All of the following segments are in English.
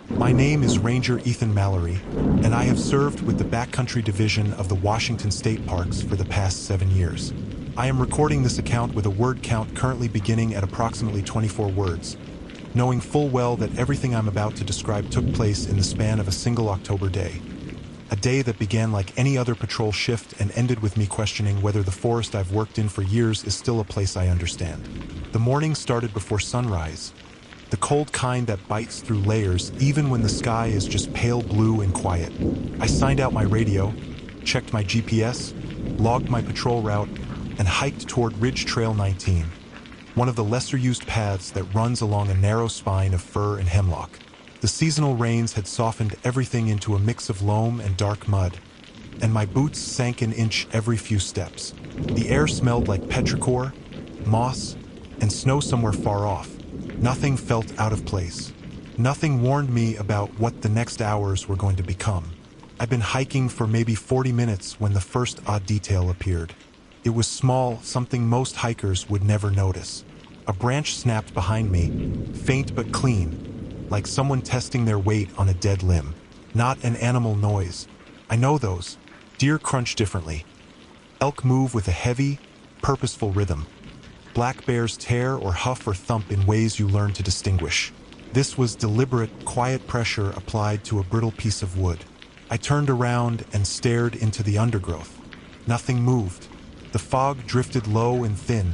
My name is Ranger Ethan Mallory, and I have served with the Backcountry Division of the Washington State Parks for the past 7 years. I am recording this account with a word count currently beginning at approximately 24 words, knowing full well that everything I'm about to describe took place in the span of a single October day. A day that began like any other patrol shift and ended with me questioning whether the forest I've worked in for years is still a place I understand. The morning started before sunrise, the cold kind that bites through layers even when the sky is just pale blue and quiet. I signed out my radio, checked my GPS, logged my patrol route, and hiked toward Ridge Trail 19, one of the lesser-used paths that runs along a narrow spine of fir and hemlock. The seasonal rains had softened everything into a mix of loam and dark mud, and my boots sank an inch every few steps. The air smelled like petrichor, moss, and snow somewhere far off. Nothing felt out of place. Nothing warned me about what the next hours were going to become. I'd been hiking for maybe 40 minutes when the first odd detail appeared. It was small, something most hikers would never notice. A branch snapped behind me, faint but clean, like someone testing their weight on a dead limb. Not an animal noise. I know those. Deer crunch differently. Elk move with a heavy, purposeful rhythm. Black bears tear or huff or thump in ways you learn to distinguish. This was deliberate, quiet pressure applied to a brittle piece of wood. I turned around and stared into the undergrowth. Nothing moved. The fog drifted low and thin,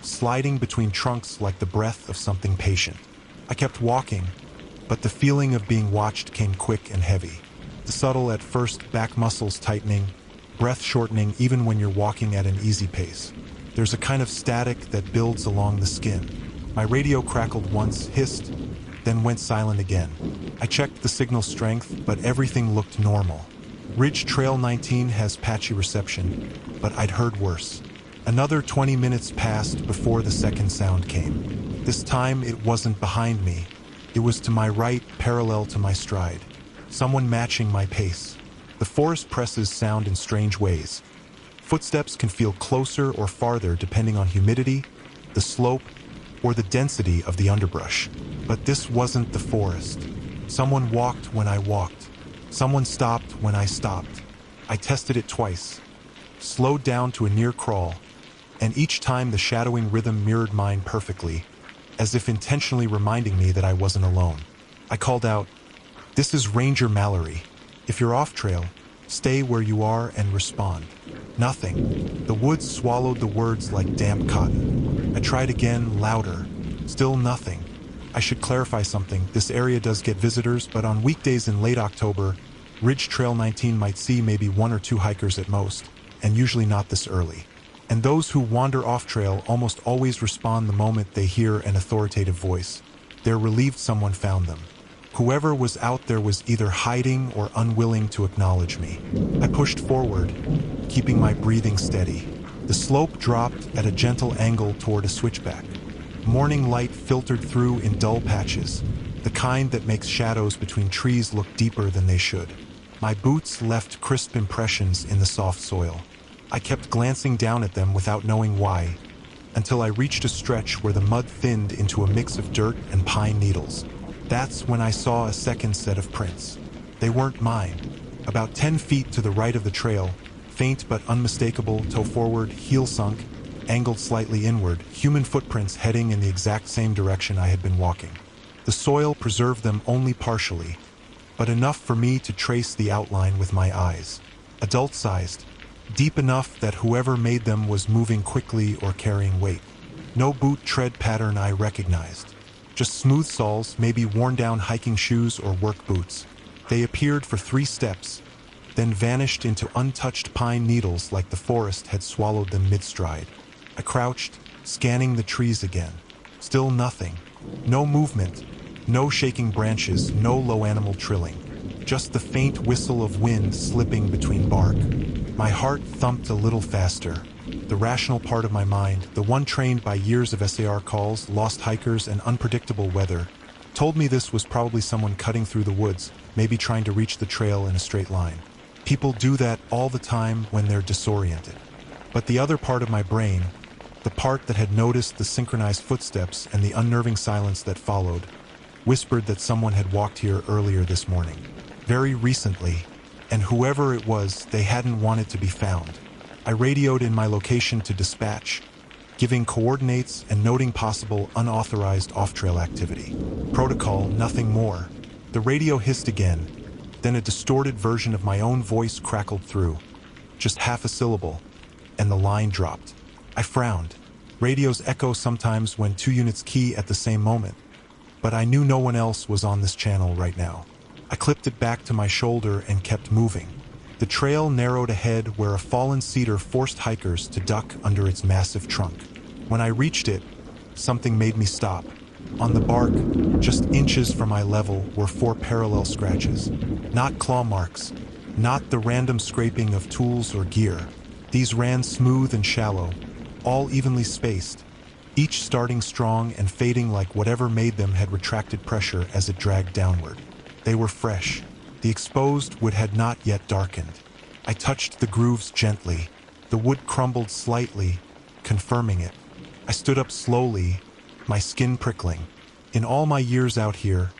sliding between trunks like the breath of something patient. I kept walking, but the feeling of being watched came quick and heavy. The subtle at first, back muscles tightening, breath shortening even when you're walking at an easy pace. There's a kind of static that builds along the skin. My radio crackled once, hissed, then went silent again. I checked the signal strength, but everything looked normal. Ridge Trail 19 has patchy reception, but I'd heard worse. Another 20 minutes passed before the second sound came. This time it wasn't behind me. It was to my right, parallel to my stride. Someone matching my pace. The forest presses sound in strange ways. Footsteps can feel closer or farther depending on humidity, the slope, or the density of the underbrush. But this wasn't the forest. Someone walked when I walked. Someone stopped when I stopped. I tested it twice, slowed down to a near crawl, and each time the shadowing rhythm mirrored mine perfectly, as if intentionally reminding me that I wasn't alone. I called out, "This is Ranger Mallory. If you're off trail, stay where you are and respond." Nothing. The woods swallowed the words like damp cotton. I tried again, louder. Still nothing. I should clarify something. This area does get visitors, but on weekdays in late October, Ridge Trail 19 might see maybe 1 or 2 hikers at most, and usually not this early. And those who wander off trail almost always respond the moment they hear an authoritative voice. They're relieved someone found them. Whoever was out there was either hiding or unwilling to acknowledge me. I pushed forward, keeping my breathing steady. The slope dropped at a gentle angle toward a switchback. Morning light filtered through in dull patches, the kind that makes shadows between trees look deeper than they should. My boots left crisp impressions in the soft soil. I kept glancing down at them without knowing why, until I reached a stretch where the mud thinned into a mix of dirt and pine needles. That's when I saw a second set of prints. They weren't mine. About 10 feet to the right of the trail, faint but unmistakable, toe forward, heel sunk, angled slightly inward, human footprints heading in the exact same direction I had been walking. The soil preserved them only partially, but enough for me to trace the outline with my eyes. Adult-sized, deep enough that whoever made them was moving quickly or carrying weight. No boot tread pattern I recognized. Just smooth soles, maybe worn-down hiking shoes or work boots. They appeared for 3 steps, then vanished into untouched pine needles like the forest had swallowed them mid-stride. I crouched, scanning the trees again. Still nothing. No movement, no shaking branches, no low animal trilling. Just the faint whistle of wind slipping between bark. My heart thumped a little faster. The rational part of my mind, the one trained by years of SAR calls, lost hikers, and unpredictable weather, told me this was probably someone cutting through the woods, maybe trying to reach the trail in a straight line. People do that all the time when they're disoriented. But the other part of my brain, the part that had noticed the synchronized footsteps and the unnerving silence that followed, whispered that someone had walked here earlier this morning. Very recently, and whoever it was, they hadn't wanted to be found. I radioed in my location to dispatch, giving coordinates and noting possible unauthorized off-trail activity. Protocol, nothing more. The radio hissed again, then a distorted version of my own voice crackled through, just half a syllable, and the line dropped. I frowned. Radios echo sometimes when two units key at the same moment, but I knew no one else was on this channel right now. I clipped it back to my shoulder and kept moving. The trail narrowed ahead where a fallen cedar forced hikers to duck under its massive trunk. When I reached it, something made me stop. On the bark, just inches from my level, were 4 parallel scratches. Not claw marks, not the random scraping of tools or gear. These ran smooth and shallow, all evenly spaced, each starting strong and fading like whatever made them had retracted pressure as it dragged downward. They were fresh. The exposed wood had not yet darkened. I touched the grooves gently. The wood crumbled slightly, confirming it. I stood up slowly, my skin prickling. In all my years out here,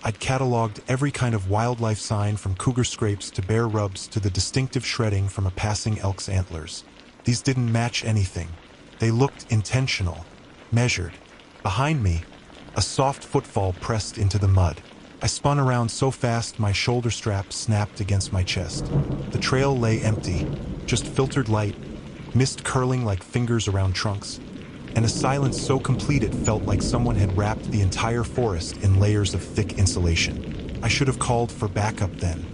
I'd cataloged every kind of wildlife sign from cougar scrapes to bear rubs to the distinctive shredding from a passing elk's antlers. These didn't match anything. They looked intentional, measured. Behind me, a soft footfall pressed into the mud. I spun around so fast my shoulder strap snapped against my chest. The trail lay empty, just filtered light, mist curling like fingers around trunks, and a silence so complete it felt like someone had wrapped the entire forest in layers of thick insulation. I should have called for backup then.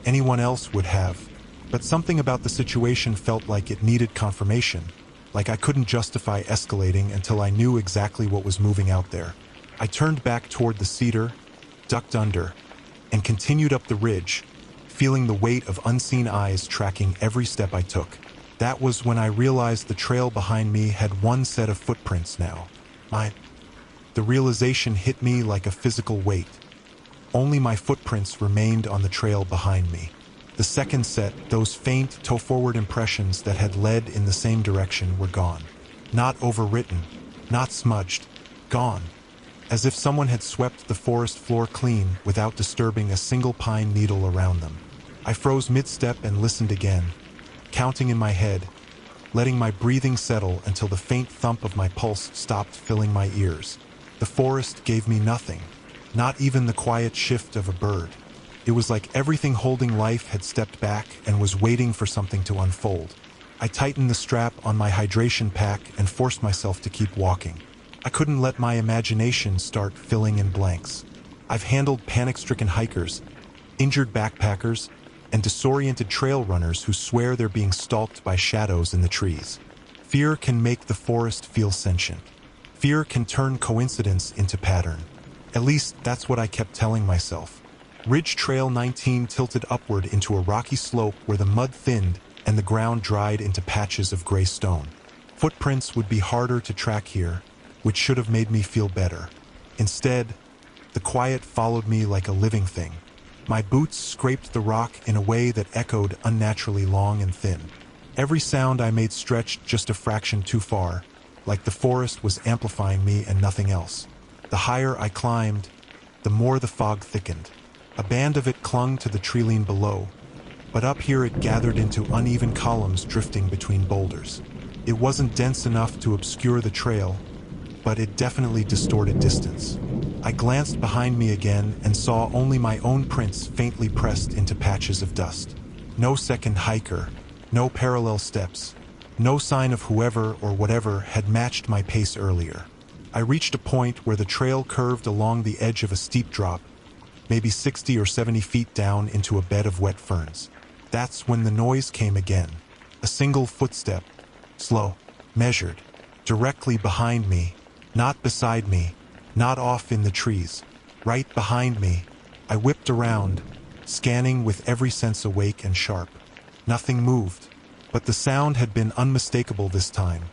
Anyone else would have. But something about the situation felt like it needed confirmation, like I couldn't justify escalating until I knew exactly what was moving out there. I turned back toward the cedar, ducked under, and continued up the ridge, feeling the weight of unseen eyes tracking every step I took. That was when I realized the trail behind me had one set of footprints now. The realization hit me like a physical weight. Only my footprints remained on the trail behind me. The second set, those faint toe-forward impressions that had led in the same direction, were gone. Not overwritten, not smudged, gone. As if someone had swept the forest floor clean without disturbing a single pine needle around them. I froze mid-step and listened again, counting in my head, letting my breathing settle until the faint thump of my pulse stopped filling my ears. The forest gave me nothing, not even the quiet shift of a bird. It was like everything holding life had stepped back and was waiting for something to unfold. I tightened the strap on my hydration pack and forced myself to keep walking. I couldn't let my imagination start filling in blanks. I've handled panic-stricken hikers, injured backpackers, and disoriented trail runners who swear they're being stalked by shadows in the trees. Fear can make the forest feel sentient. Fear can turn coincidence into pattern. At least that's what I kept telling myself. Ridge Trail 19 tilted upward into a rocky slope where the mud thinned and the ground dried into patches of gray stone. Footprints would be harder to track here, which should have made me feel better. Instead, the quiet followed me like a living thing. My boots scraped the rock in a way that echoed unnaturally long and thin. Every sound I made stretched just a fraction too far, like the forest was amplifying me and nothing else. The higher I climbed, the more the fog thickened. A band of it clung to the treeline below, but up here it gathered into uneven columns drifting between boulders. It wasn't dense enough to obscure the trail, but it definitely distorted distance. I glanced behind me again and saw only my own prints faintly pressed into patches of dust. No second hiker, no parallel steps, no sign of whoever or whatever had matched my pace earlier. I reached a point where the trail curved along the edge of a steep drop, maybe 60 or 70 feet down into a bed of wet ferns. That's when the noise came again. A single footstep, slow, measured, directly behind me, not beside me, not off in the trees, right behind me. I whipped around, scanning with every sense awake and sharp. Nothing moved, but the sound had been unmistakable this time.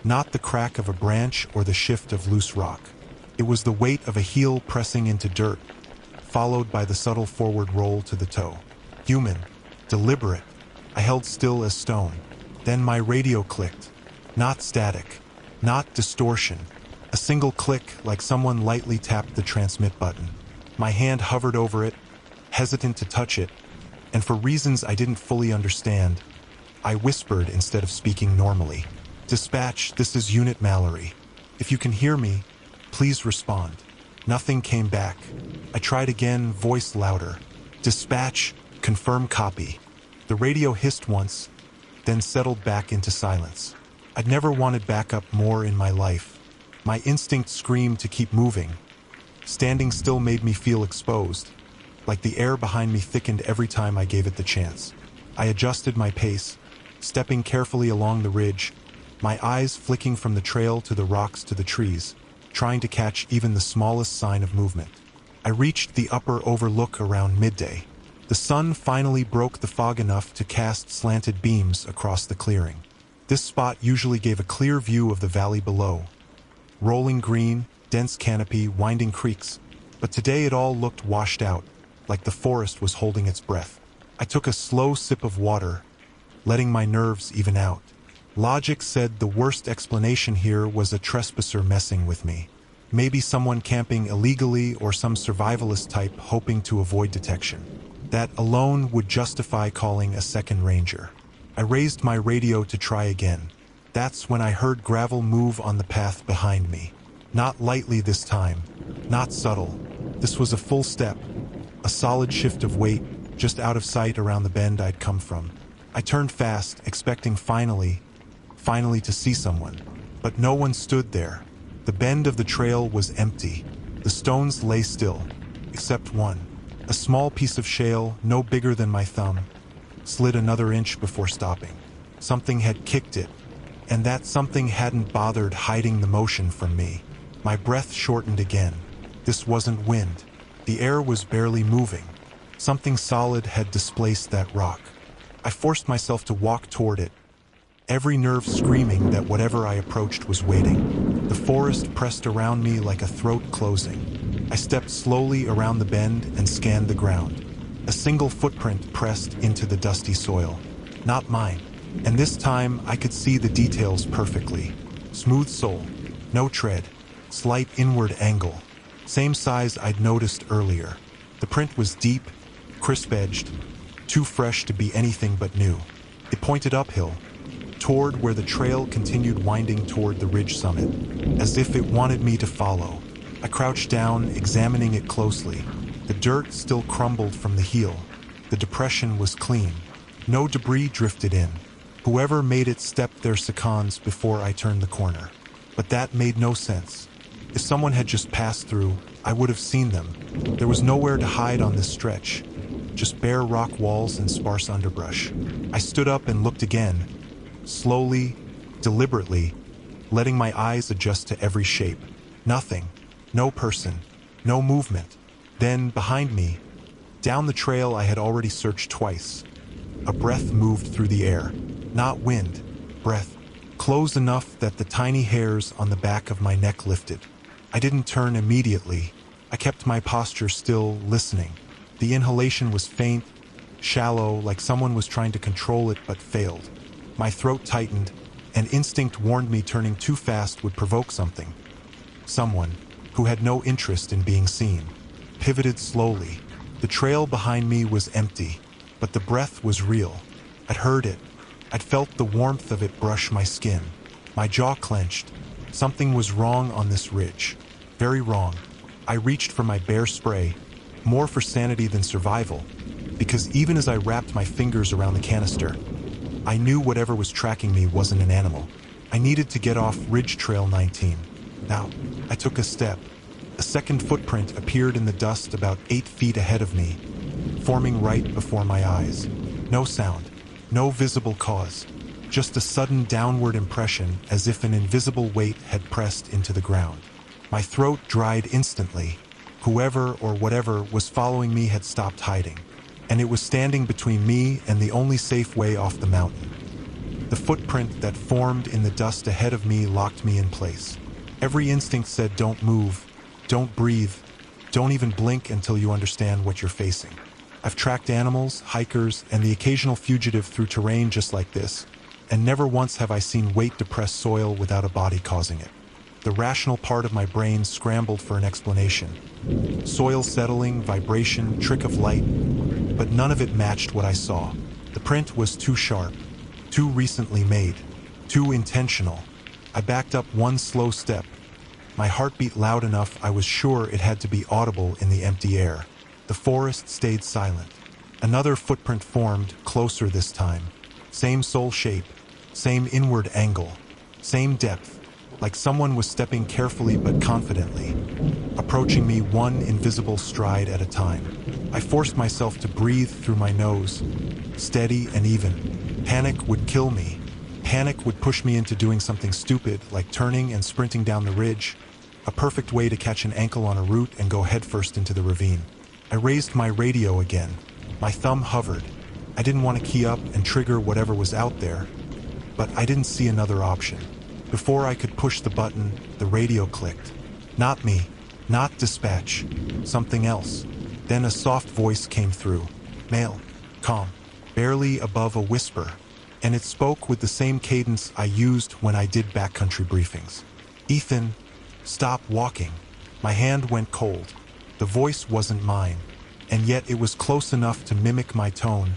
Not the crack of a branch or the shift of loose rock. It was the weight of a heel pressing into dirt, followed by the subtle forward roll to the toe. Human, deliberate. I held still as stone. Then my radio clicked. Not static, not distortion. A single click, like someone lightly tapped the transmit button. My hand hovered over it, hesitant to touch it, and for reasons I didn't fully understand, I whispered instead of speaking normally. "Dispatch, this is Unit Mallory. If you can hear me, please respond." Nothing came back. I tried again, voice louder. "Dispatch, confirm copy." The radio hissed once, then settled back into silence. I'd never wanted backup more in my life. My instinct screamed to keep moving. Standing still made me feel exposed, like the air behind me thickened every time I gave it the chance. I adjusted my pace, stepping carefully along the ridge, my eyes flicking from the trail to the rocks to the trees, trying to catch even the smallest sign of movement. I reached the upper overlook around midday. The sun finally broke the fog enough to cast slanted beams across the clearing. This spot usually gave a clear view of the valley below. Rolling green, dense canopy, winding creeks, but today it all looked washed out, like the forest was holding its breath. I took a slow sip of water, letting my nerves even out. Logic said the worst explanation here was a trespasser messing with me. Maybe someone camping illegally or some survivalist type hoping to avoid detection. That alone would justify calling a second ranger. I raised my radio to try again. That's when I heard gravel move on the path behind me. Not lightly this time, not subtle. This was a full step, a solid shift of weight, just out of sight around the bend I'd come from. I turned fast, expecting finally to see someone. But no one stood there. The bend of the trail was empty. The stones lay still, except one. A small piece of shale, no bigger than my thumb, slid another inch before stopping. Something had kicked it, and that something hadn't bothered hiding the motion from me. My breath shortened again. This wasn't wind. The air was barely moving. Something solid had displaced that rock. I forced myself to walk toward it, every nerve screaming that whatever I approached was waiting. The forest pressed around me like a throat closing. I stepped slowly around the bend and scanned the ground. A single footprint pressed into the dusty soil. Not mine. And this time I could see the details perfectly. Smooth sole, no tread, slight inward angle. Same size I'd noticed earlier. The print was deep, crisp-edged, too fresh to be anything but new. It pointed uphill, toward where the trail continued winding toward the ridge summit, as if it wanted me to follow. I crouched down, examining it closely. The dirt still crumbled from the heel. The depression was clean. No debris drifted in. Whoever made it stepped their seconds before I turned the corner. But that made no sense. If someone had just passed through, I would have seen them. There was nowhere to hide on this stretch, just bare rock walls and sparse underbrush. I stood up and looked again, slowly, deliberately, letting my eyes adjust to every shape. Nothing. No person. No movement. Then, behind me, down the trail I had already searched twice, a breath moved through the air. Not wind. Breath. Close enough that the tiny hairs on the back of my neck lifted. I didn't turn immediately. I kept my posture still, listening. The inhalation was faint, shallow, like someone was trying to control it but failed. My throat tightened, and instinct warned me turning too fast would provoke something. Someone, who had no interest in being seen, pivoted slowly. The trail behind me was empty, but the breath was real. I'd heard it. I'd felt the warmth of it brush my skin. My jaw clenched. Something was wrong on this ridge. Very wrong. I reached for my bear spray, more for sanity than survival, because even as I wrapped my fingers around the canister, I knew whatever was tracking me wasn't an animal. I needed to get off Ridge Trail 19. Now, I took a step. A second footprint appeared in the dust about 8 feet ahead of me, forming right before my eyes. No sound, no visible cause, just a sudden downward impression as if an invisible weight had pressed into the ground. My throat dried instantly. Whoever or whatever was following me had stopped hiding, and it was standing between me and the only safe way off the mountain. The footprint that formed in the dust ahead of me locked me in place. Every instinct said, don't move, don't breathe, don't even blink until you understand what you're facing. I've tracked animals, hikers, and the occasional fugitive through terrain just like this, and never once have I seen weight depress soil without a body causing it. The rational part of my brain scrambled for an explanation. Soil settling, vibration, trick of light, but none of it matched what I saw. The print was too sharp, too recently made, too intentional. I backed up one slow step. My heart beat loud enough I was sure it had to be audible in the empty air. The forest stayed silent. Another footprint formed, closer this time. Same sole shape, same inward angle, same depth, like someone was stepping carefully but confidently, approaching me one invisible stride at a time. I forced myself to breathe through my nose, steady and even. Panic would kill me. Panic would push me into doing something stupid, like turning and sprinting down the ridge, a perfect way to catch an ankle on a route and go headfirst into the ravine. I raised my radio again. My thumb hovered. I didn't want to key up and trigger whatever was out there, but I didn't see another option. Before I could push the button, the radio clicked. Not me, not dispatch, something else. Then a soft voice came through. Male, calm, barely above a whisper, and it spoke with the same cadence I used when I did backcountry briefings. Ethan, stop walking. My hand went cold. The voice wasn't mine, and yet it was close enough to mimic my tone,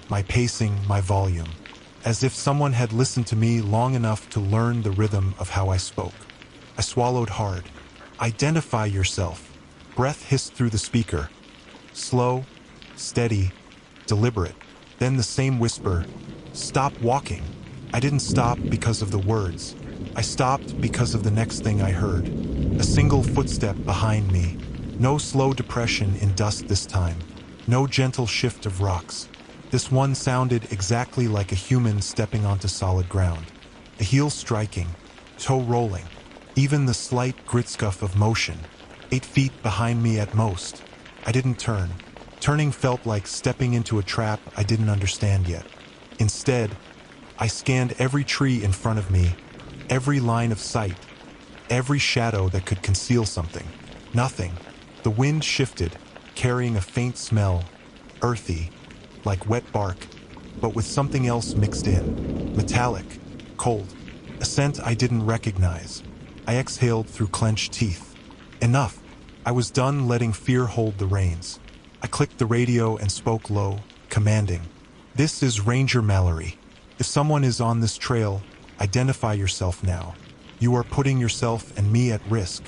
my pacing, my volume, as if someone had listened to me long enough to learn the rhythm of how I spoke. I swallowed hard. Identify yourself. Breath hissed through the speaker. Slow, steady, deliberate. Then the same whisper, stop walking. I didn't stop because of the words. I stopped because of the next thing I heard. A single footstep behind me. No slow depression in dust this time. No gentle shift of rocks. This one sounded exactly like a human stepping onto solid ground. A heel striking, toe rolling, even the slight grit scuff of motion. 8 feet behind me at most. I didn't turn. Turning felt like stepping into a trap I didn't understand yet. Instead, I scanned every tree in front of me, every line of sight, every shadow that could conceal something. Nothing. The wind shifted, carrying a faint smell, earthy, like wet bark, but with something else mixed in. Metallic, cold, a scent I didn't recognize. I exhaled through clenched teeth. Enough. I was done letting fear hold the reins. I clicked the radio and spoke low, commanding. This is Ranger Mallory. If someone is on this trail, identify yourself now. You are putting yourself and me at risk.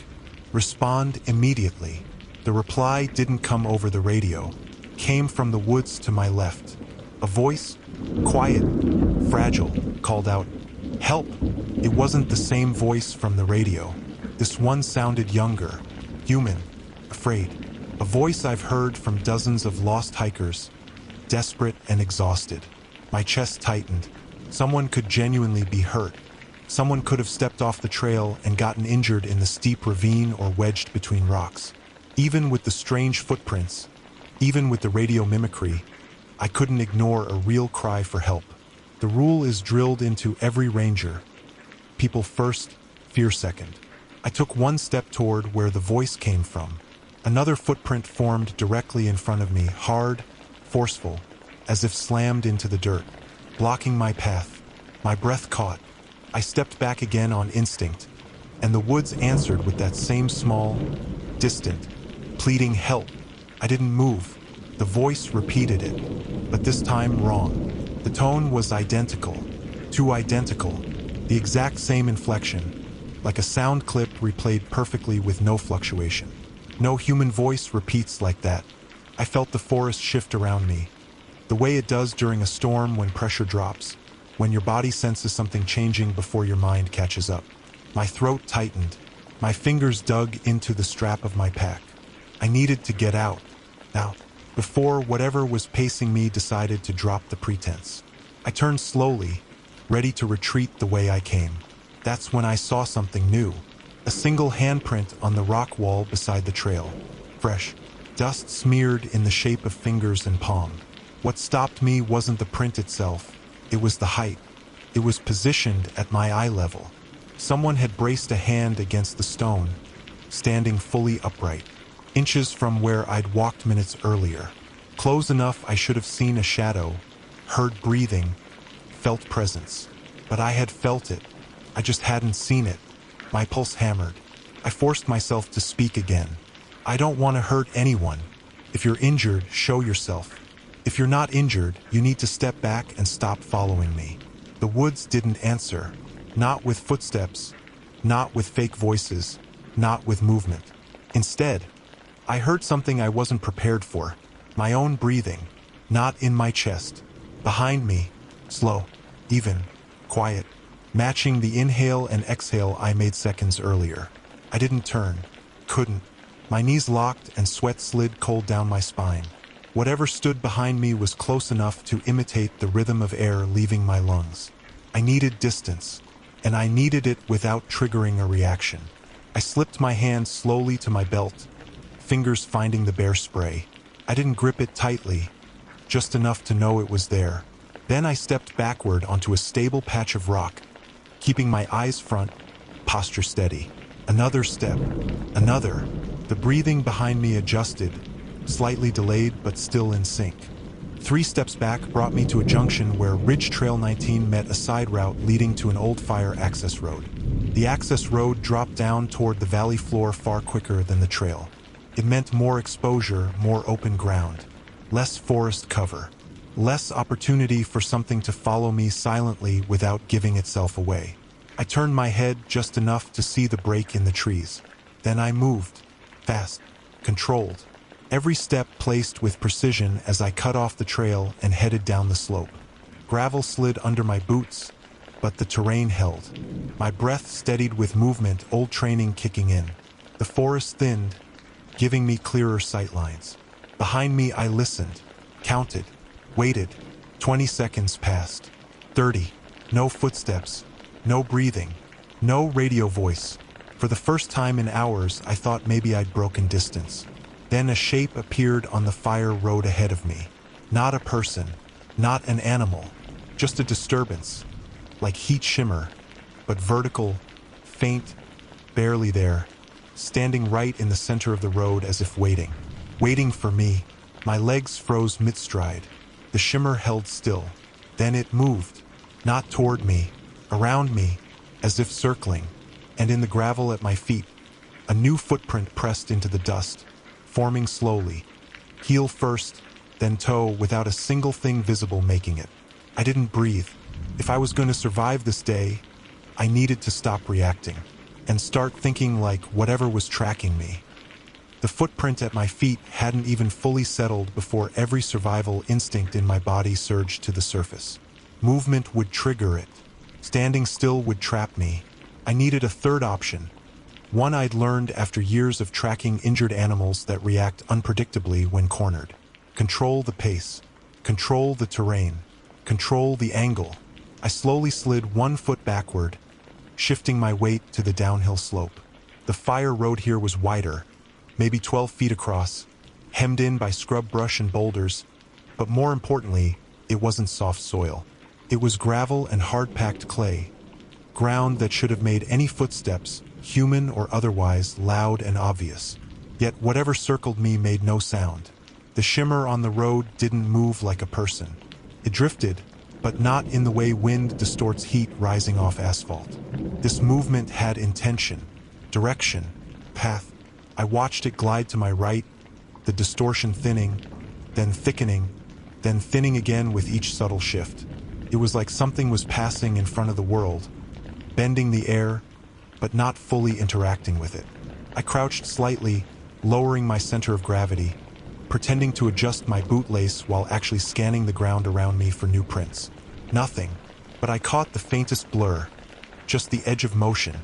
Respond immediately. The reply didn't come over the radio. Came from the woods to my left. A voice, quiet, fragile, called out, "Help!" It wasn't the same voice from the radio. This one sounded younger, human, afraid. A voice I've heard from dozens of lost hikers, desperate and exhausted. My chest tightened. Someone could genuinely be hurt. Someone could have stepped off the trail and gotten injured in the steep ravine or wedged between rocks. Even with the strange footprints, even with the radio mimicry, I couldn't ignore a real cry for help. The rule is drilled into every ranger. People first, fear second. I took one step toward where the voice came from. Another footprint formed directly in front of me, hard, forceful, as if slammed into the dirt, blocking my path. My breath caught. I stepped back again on instinct, and the woods answered with that same small, distant, pleading help. I didn't move. The voice repeated it, but this time wrong. The tone was identical, too identical, the exact same inflection, like a sound clip replayed perfectly with no fluctuation. No human voice repeats like that. I felt the forest shift around me, the way it does during a storm when pressure drops, when your body senses something changing before your mind catches up. My throat tightened. My fingers dug into the strap of my pack. I needed to get out, before whatever was pacing me decided to drop the pretense. I turned slowly, ready to retreat the way I came. That's when I saw something new. A single handprint on the rock wall beside the trail. Fresh, dust smeared in the shape of fingers and palm. What stopped me wasn't the print itself. It was the height. It was positioned at my eye level. Someone had braced a hand against the stone, standing fully upright, inches from where I'd walked minutes earlier. Close enough I should have seen a shadow, heard breathing, felt presence. But I had felt it. I just hadn't seen it. My pulse hammered. I forced myself to speak again. I don't want to hurt anyone. If you're injured, show yourself. If you're not injured, you need to step back and stop following me. The woods didn't answer. Not with footsteps, not with fake voices, not with movement. Instead, I heard something I wasn't prepared for. My own breathing, not in my chest. Behind me, slow, even, quiet, matching the inhale and exhale I made seconds earlier. I didn't turn, couldn't. My knees locked and sweat slid cold down my spine. Whatever stood behind me was close enough to imitate the rhythm of air leaving my lungs. I needed distance, and I needed it without triggering a reaction. I slipped my hand slowly to my belt, fingers finding the bear spray. I didn't grip it tightly, just enough to know it was there. Then I stepped backward onto a stable patch of rock, keeping my eyes front, posture steady. Another step, another. The breathing behind me adjusted, slightly delayed but still in sync. 3 steps back brought me to a junction where Ridge Trail 19 met a side route leading to an old fire access road. The access road dropped down toward the valley floor far quicker than the trail. It meant more exposure, more open ground, less forest cover, less opportunity for something to follow me silently without giving itself away. I turned my head just enough to see the break in the trees. Then I moved, fast, controlled. Every step placed with precision as I cut off the trail and headed down the slope. Gravel slid under my boots, but the terrain held. My breath steadied with movement, old training kicking in. The forest thinned, giving me clearer sightlines. Behind me I listened, counted, waited. 20 seconds passed. 30. No footsteps, no breathing, no radio voice. For the first time in hours, I thought maybe I'd broken distance. Then a shape appeared on the fire road ahead of me. Not a person, not an animal, just a disturbance, like heat shimmer, but vertical, faint, barely there, standing right in the center of the road as if waiting. Waiting for me. My legs froze mid-stride. The shimmer held still. Then it moved, not toward me, around me, as if circling, and in the gravel at my feet, a new footprint pressed into the dust, forming slowly, heel first, then toe, without a single thing visible making it. I didn't breathe. If I was going to survive this day, I needed to stop reacting and start thinking like whatever was tracking me. The footprint at my feet hadn't even fully settled before every survival instinct in my body surged to the surface. Movement would trigger it. Standing still would trap me. I needed a third option, one I'd learned after years of tracking injured animals that react unpredictably when cornered. Control the pace, control the terrain, control the angle. I slowly slid 1 foot backward, shifting my weight to the downhill slope. The fire road here was wider, maybe 12 feet across, hemmed in by scrub brush and boulders, but more importantly, it wasn't soft soil. It was gravel and hard-packed clay, ground that should have made any footsteps, human or otherwise, loud and obvious. Yet whatever circled me made no sound. The shimmer on the road didn't move like a person. It drifted, but not in the way wind distorts heat rising off asphalt. This movement had intention, direction, path. I watched it glide to my right, the distortion thinning, then thickening, then thinning again with each subtle shift. It was like something was passing in front of the world, bending the air, but not fully interacting with it. I crouched slightly, lowering my center of gravity, pretending to adjust my bootlace while actually scanning the ground around me for new prints. Nothing, but I caught the faintest blur, just the edge of motion,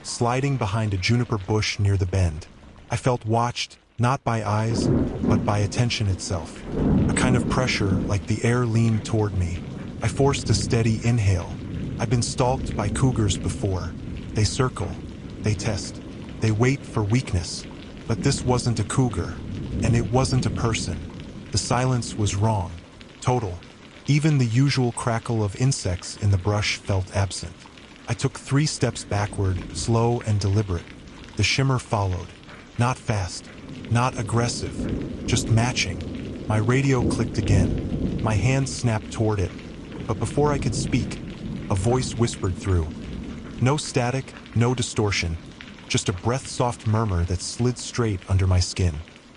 sliding behind a juniper bush near the bend. I felt watched, not by eyes, but by attention itself. A kind of pressure, like the air leaned toward me. I forced a steady inhale. I've been stalked by cougars before. They circle, they test, they wait for weakness. But this wasn't a cougar, and it wasn't a person. The silence was wrong, total. Even the usual crackle of insects in the brush felt absent. I took 3 steps backward, slow and deliberate. The shimmer followed. Not fast, not aggressive, just matching. My radio clicked again. My hand snapped toward it, but before I could speak, a voice whispered through. No static, no distortion, just a breath-soft murmur that slid straight under my skin.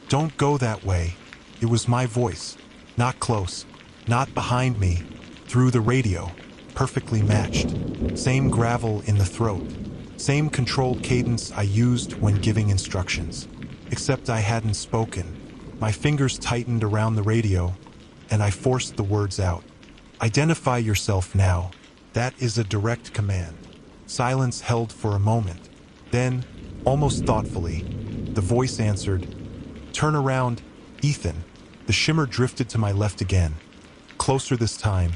"Don't go that way." It was my voice. Not close, not behind me, through the radio, perfectly matched. Same gravel in the throat, same controlled cadence I used when giving instructions. Except I hadn't spoken. My fingers tightened around the radio, and I forced the words out. "Identify yourself now." That is a direct command. Silence held for a moment. Then, almost thoughtfully, the voice answered, "Turn around, Ethan." The shimmer drifted to my left again. Closer this time,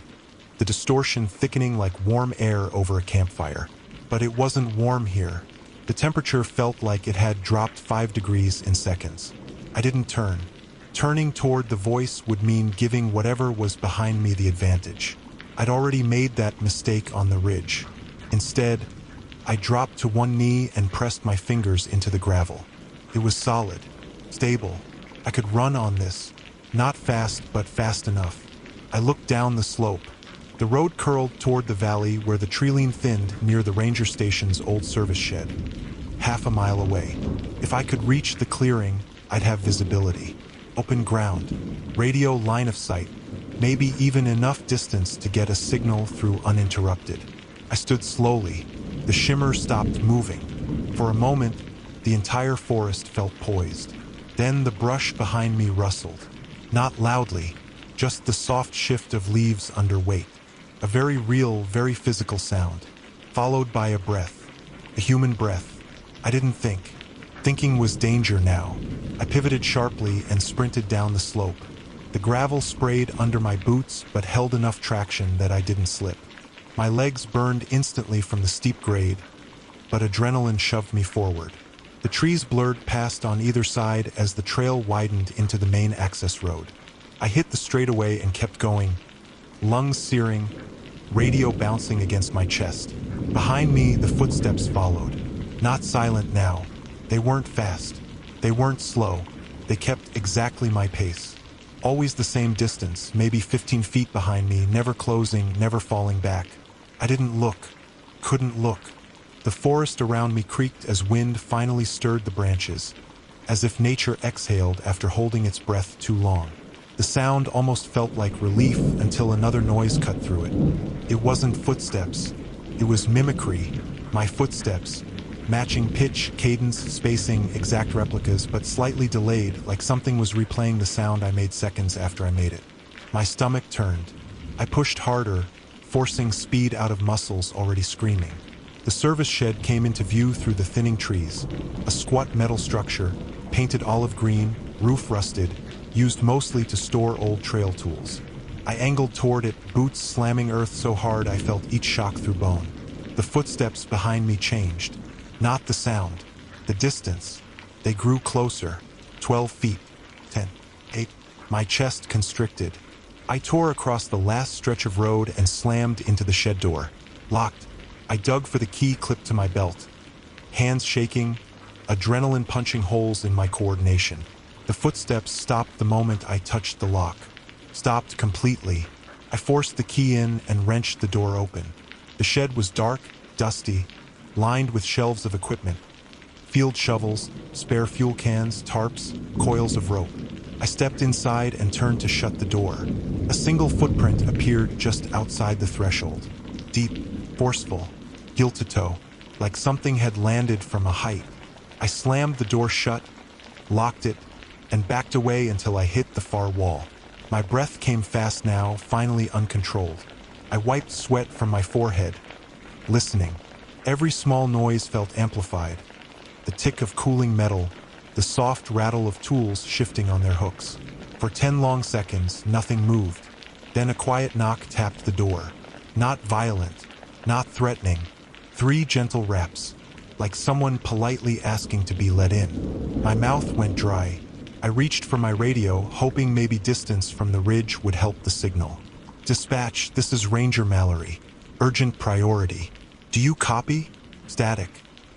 the distortion thickening like warm air over a campfire. But it wasn't warm here. The temperature felt like it had dropped 5 degrees in seconds. I didn't turn. Turning toward the voice would mean giving whatever was behind me the advantage. I'd already made that mistake on the ridge. Instead, I dropped to one knee and pressed my fingers into the gravel. It was solid, stable. I could run on this. Not fast, but fast enough. I looked down the slope. The road curled toward the valley where the treeline thinned near the ranger station's old service shed. Half a mile away. If I could reach the clearing, I'd have visibility. Open ground, radio line of sight, maybe even enough distance to get a signal through uninterrupted. I stood slowly. The shimmer stopped moving. For a moment, the entire forest felt poised. Then the brush behind me rustled. Not loudly, just the soft shift of leaves under weight. A very real, very physical sound, followed by a breath. A human breath. I didn't think. Thinking was danger now. I pivoted sharply and sprinted down the slope. The gravel sprayed under my boots but held enough traction that I didn't slip. My legs burned instantly from the steep grade, but adrenaline shoved me forward. The trees blurred past on either side as the trail widened into the main access road. I hit the straightaway and kept going, lungs searing, radio bouncing against my chest. Behind me, the footsteps followed. Not silent now. They weren't fast. They weren't slow. They kept exactly my pace. Always the same distance, maybe 15 feet behind me, never closing, never falling back. I didn't look. Couldn't look. The forest around me creaked as wind finally stirred the branches, as if nature exhaled after holding its breath too long. The sound almost felt like relief until another noise cut through it. It wasn't footsteps. It was mimicry. My footsteps. Matching pitch, cadence, spacing, exact replicas, but slightly delayed, like something was replaying the sound I made seconds after I made it. My stomach turned. I pushed harder, forcing speed out of muscles already screaming. The service shed came into view through the thinning trees. A squat metal structure, painted olive green, roof rusted, used mostly to store old trail tools. I angled toward it, boots slamming earth so hard I felt each shock through bone. The footsteps behind me changed. Not the sound, the distance. They grew closer. 12 feet, 10, 8. My chest constricted. I tore across the last stretch of road and slammed into the shed door. Locked. I dug for the key clipped to my belt. Hands shaking, adrenaline punching holes in my coordination. The footsteps stopped the moment I touched the lock. Stopped completely. I forced the key in and wrenched the door open. The shed was dark, dusty, lined with shelves of equipment. Field shovels, spare fuel cans, tarps, coils of rope. I stepped inside and turned to shut the door. A single footprint appeared just outside the threshold. Deep, forceful, heel to toe, like something had landed from a height. I slammed the door shut, locked it, and backed away until I hit the far wall. My breath came fast now, finally uncontrolled. I wiped sweat from my forehead, listening. Every small noise felt amplified. The tick of cooling metal, the soft rattle of tools shifting on their hooks. For 10 long seconds, nothing moved. Then a quiet knock tapped the door. Not violent, not threatening. 3 gentle raps, like someone politely asking to be let in. My mouth went dry. I reached for my radio, hoping maybe distance from the ridge would help the signal. "Dispatch, this is Ranger Mallory. Urgent priority. Do you copy?" Static.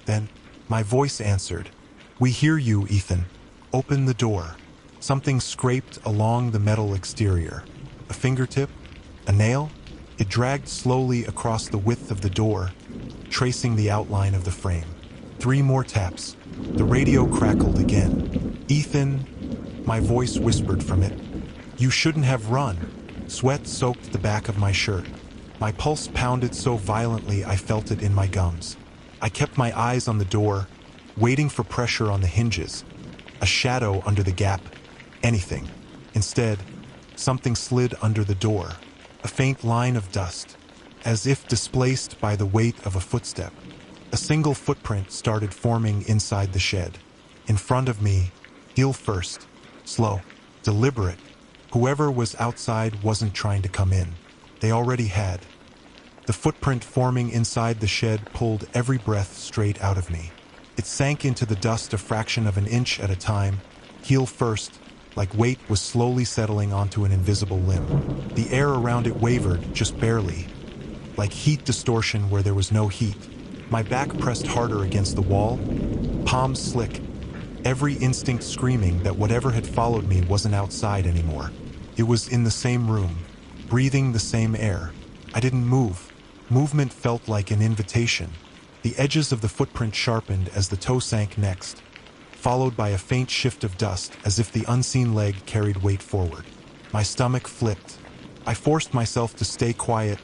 Then, my voice answered. "We hear you, Ethan. Open the door." Something scraped along the metal exterior. A fingertip? A nail? It dragged slowly across the width of the door, tracing the outline of the frame. 3 more taps. The radio crackled again. "Ethan," my voice whispered from it. "You shouldn't have run." Sweat soaked the back of my shirt. My pulse pounded so violently I felt it in my gums. I kept my eyes on the door, waiting for pressure on the hinges. A shadow under the gap. Anything. Instead, something slid under the door. A faint line of dust, as if displaced by the weight of a footstep. A single footprint started forming inside the shed. In front of me, heel first, slow, deliberate. Whoever was outside wasn't trying to come in. They already had. The footprint forming inside the shed pulled every breath straight out of me. It sank into the dust a fraction of an inch at a time, heel first, like weight was slowly settling onto an invisible limb. The air around it wavered, just barely, like heat distortion where there was no heat. My back pressed harder against the wall, palms slick, every instinct screaming that whatever had followed me wasn't outside anymore. It was in the same room, breathing the same air. I didn't move. Movement felt like an invitation. The edges of the footprint sharpened as the toe sank next, followed by a faint shift of dust as if the unseen leg carried weight forward. My stomach flipped. I forced myself to stay quiet,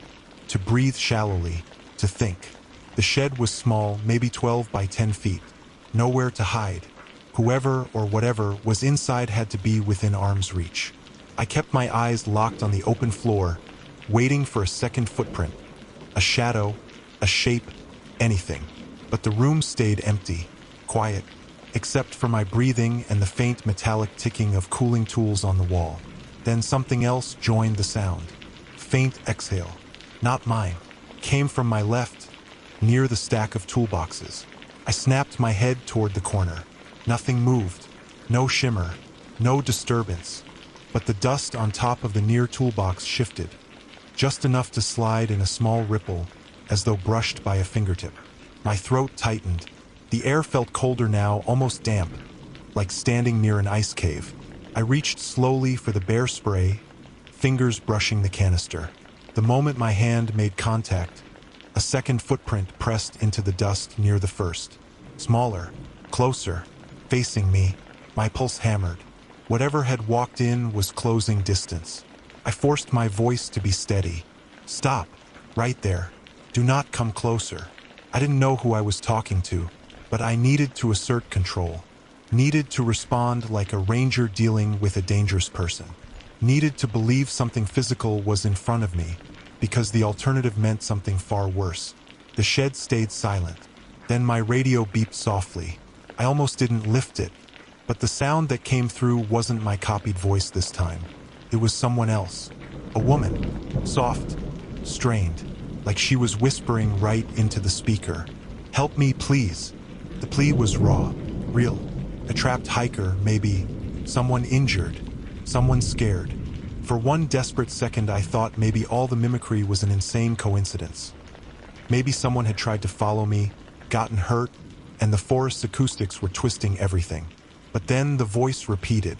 to breathe shallowly, to think. The shed was small, maybe 12 by 10 feet. Nowhere to hide. Whoever or whatever was inside had to be within arm's reach. I kept my eyes locked on the open floor, waiting for a second footprint. A shadow, a shape, anything. But the room stayed empty, quiet, except for my breathing and the faint metallic ticking of cooling tools on the wall. Then something else joined the sound. Faint exhale, not mine, came from my left, near the stack of toolboxes. I snapped my head toward the corner. Nothing moved, no shimmer, no disturbance. But the dust on top of the near toolbox shifted, just enough to slide in a small ripple, as though brushed by a fingertip. My throat tightened. The air felt colder now, almost damp, like standing near an ice cave. I reached slowly for the bear spray, fingers brushing the canister. The moment my hand made contact, a second footprint pressed into the dust near the first. Smaller, closer, facing me, my pulse hammered. Whatever had walked in was closing distance. I forced my voice to be steady. "Stop, right there. Do not come closer." I didn't know who I was talking to, but I needed to assert control. Needed to respond like a ranger dealing with a dangerous person. Needed to believe something physical was in front of me, because the alternative meant something far worse. The shed stayed silent. Then my radio beeped softly. I almost didn't lift it, but the sound that came through wasn't my copied voice this time. It was someone else. A woman. Soft, strained, like she was whispering right into the speaker. "Help me, please." The plea was raw, real. A trapped hiker, maybe. Someone injured. Someone scared. For one desperate second I thought maybe all the mimicry was an insane coincidence. Maybe someone had tried to follow me, gotten hurt, and the forest's acoustics were twisting everything. But then the voice repeated.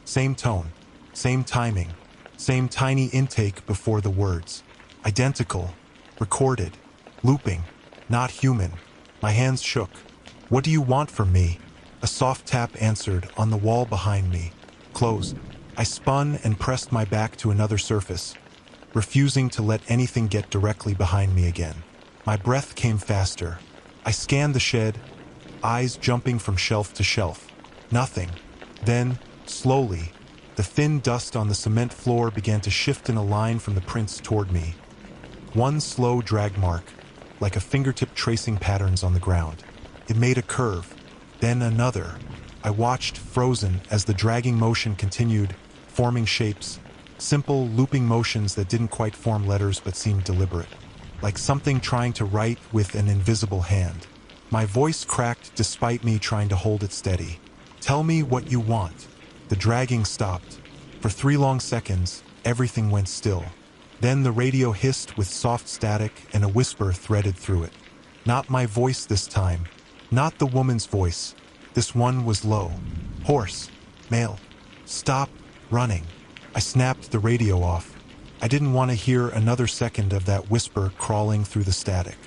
Same tone, same timing, same tiny intake before the words. Identical, recorded, looping, not human. My hands shook. "What do you want from me?" A soft tap answered on the wall behind me. Closed. I spun and pressed my back to another surface, refusing to let anything get directly behind me again. My breath came faster. I scanned the shed, eyes jumping from shelf to shelf. Nothing. Then, slowly, the thin dust on the cement floor began to shift in a line from the prints toward me. One slow drag mark, like a fingertip tracing patterns on the ground. It made a curve, then another. I watched, frozen, as the dragging motion continued, forming shapes, simple, looping motions that didn't quite form letters but seemed deliberate, like something trying to write with an invisible hand. My voice cracked despite me trying to hold it steady. "Tell me what you want." The dragging stopped. For 3 long seconds, everything went still. Then the radio hissed with soft static and a whisper threaded through it. Not my voice this time. Not the woman's voice. This one was low. Hoarse. Male. "Stop running." I snapped the radio off. I didn't want to hear another second of that whisper crawling through the static.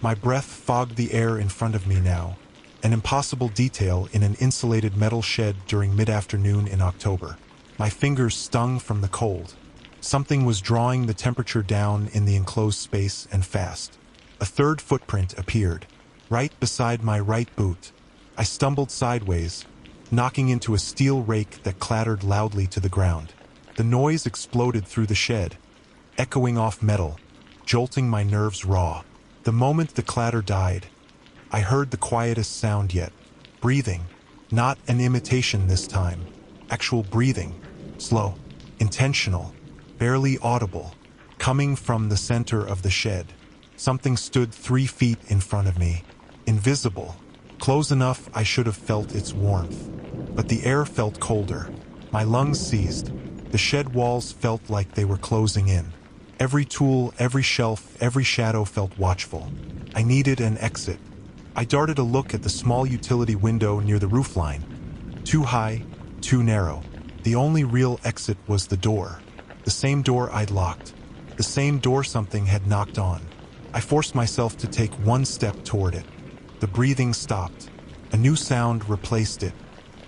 My breath fogged the air in front of me now, an impossible detail in an insulated metal shed during mid-afternoon in October. My fingers stung from the cold. Something was drawing the temperature down in the enclosed space, and fast. A third footprint appeared, right beside my right boot. I stumbled sideways, knocking into a steel rake that clattered loudly to the ground. The noise exploded through the shed, echoing off metal, jolting my nerves raw. The moment the clatter died, I heard the quietest sound yet. Breathing. Not an imitation this time. Actual breathing. Slow. Intentional. Barely audible. Coming from the center of the shed. Something stood 3 feet in front of me. Invisible. Close enough I should have felt its warmth. But the air felt colder. My lungs seized. The shed walls felt like they were closing in. Every tool, every shelf, every shadow felt watchful. I needed an exit. I darted a look at the small utility window near the roofline. Too high, too narrow. The only real exit was the door. The same door I'd locked. The same door something had knocked on. I forced myself to take 1 step toward it. The breathing stopped. A new sound replaced it.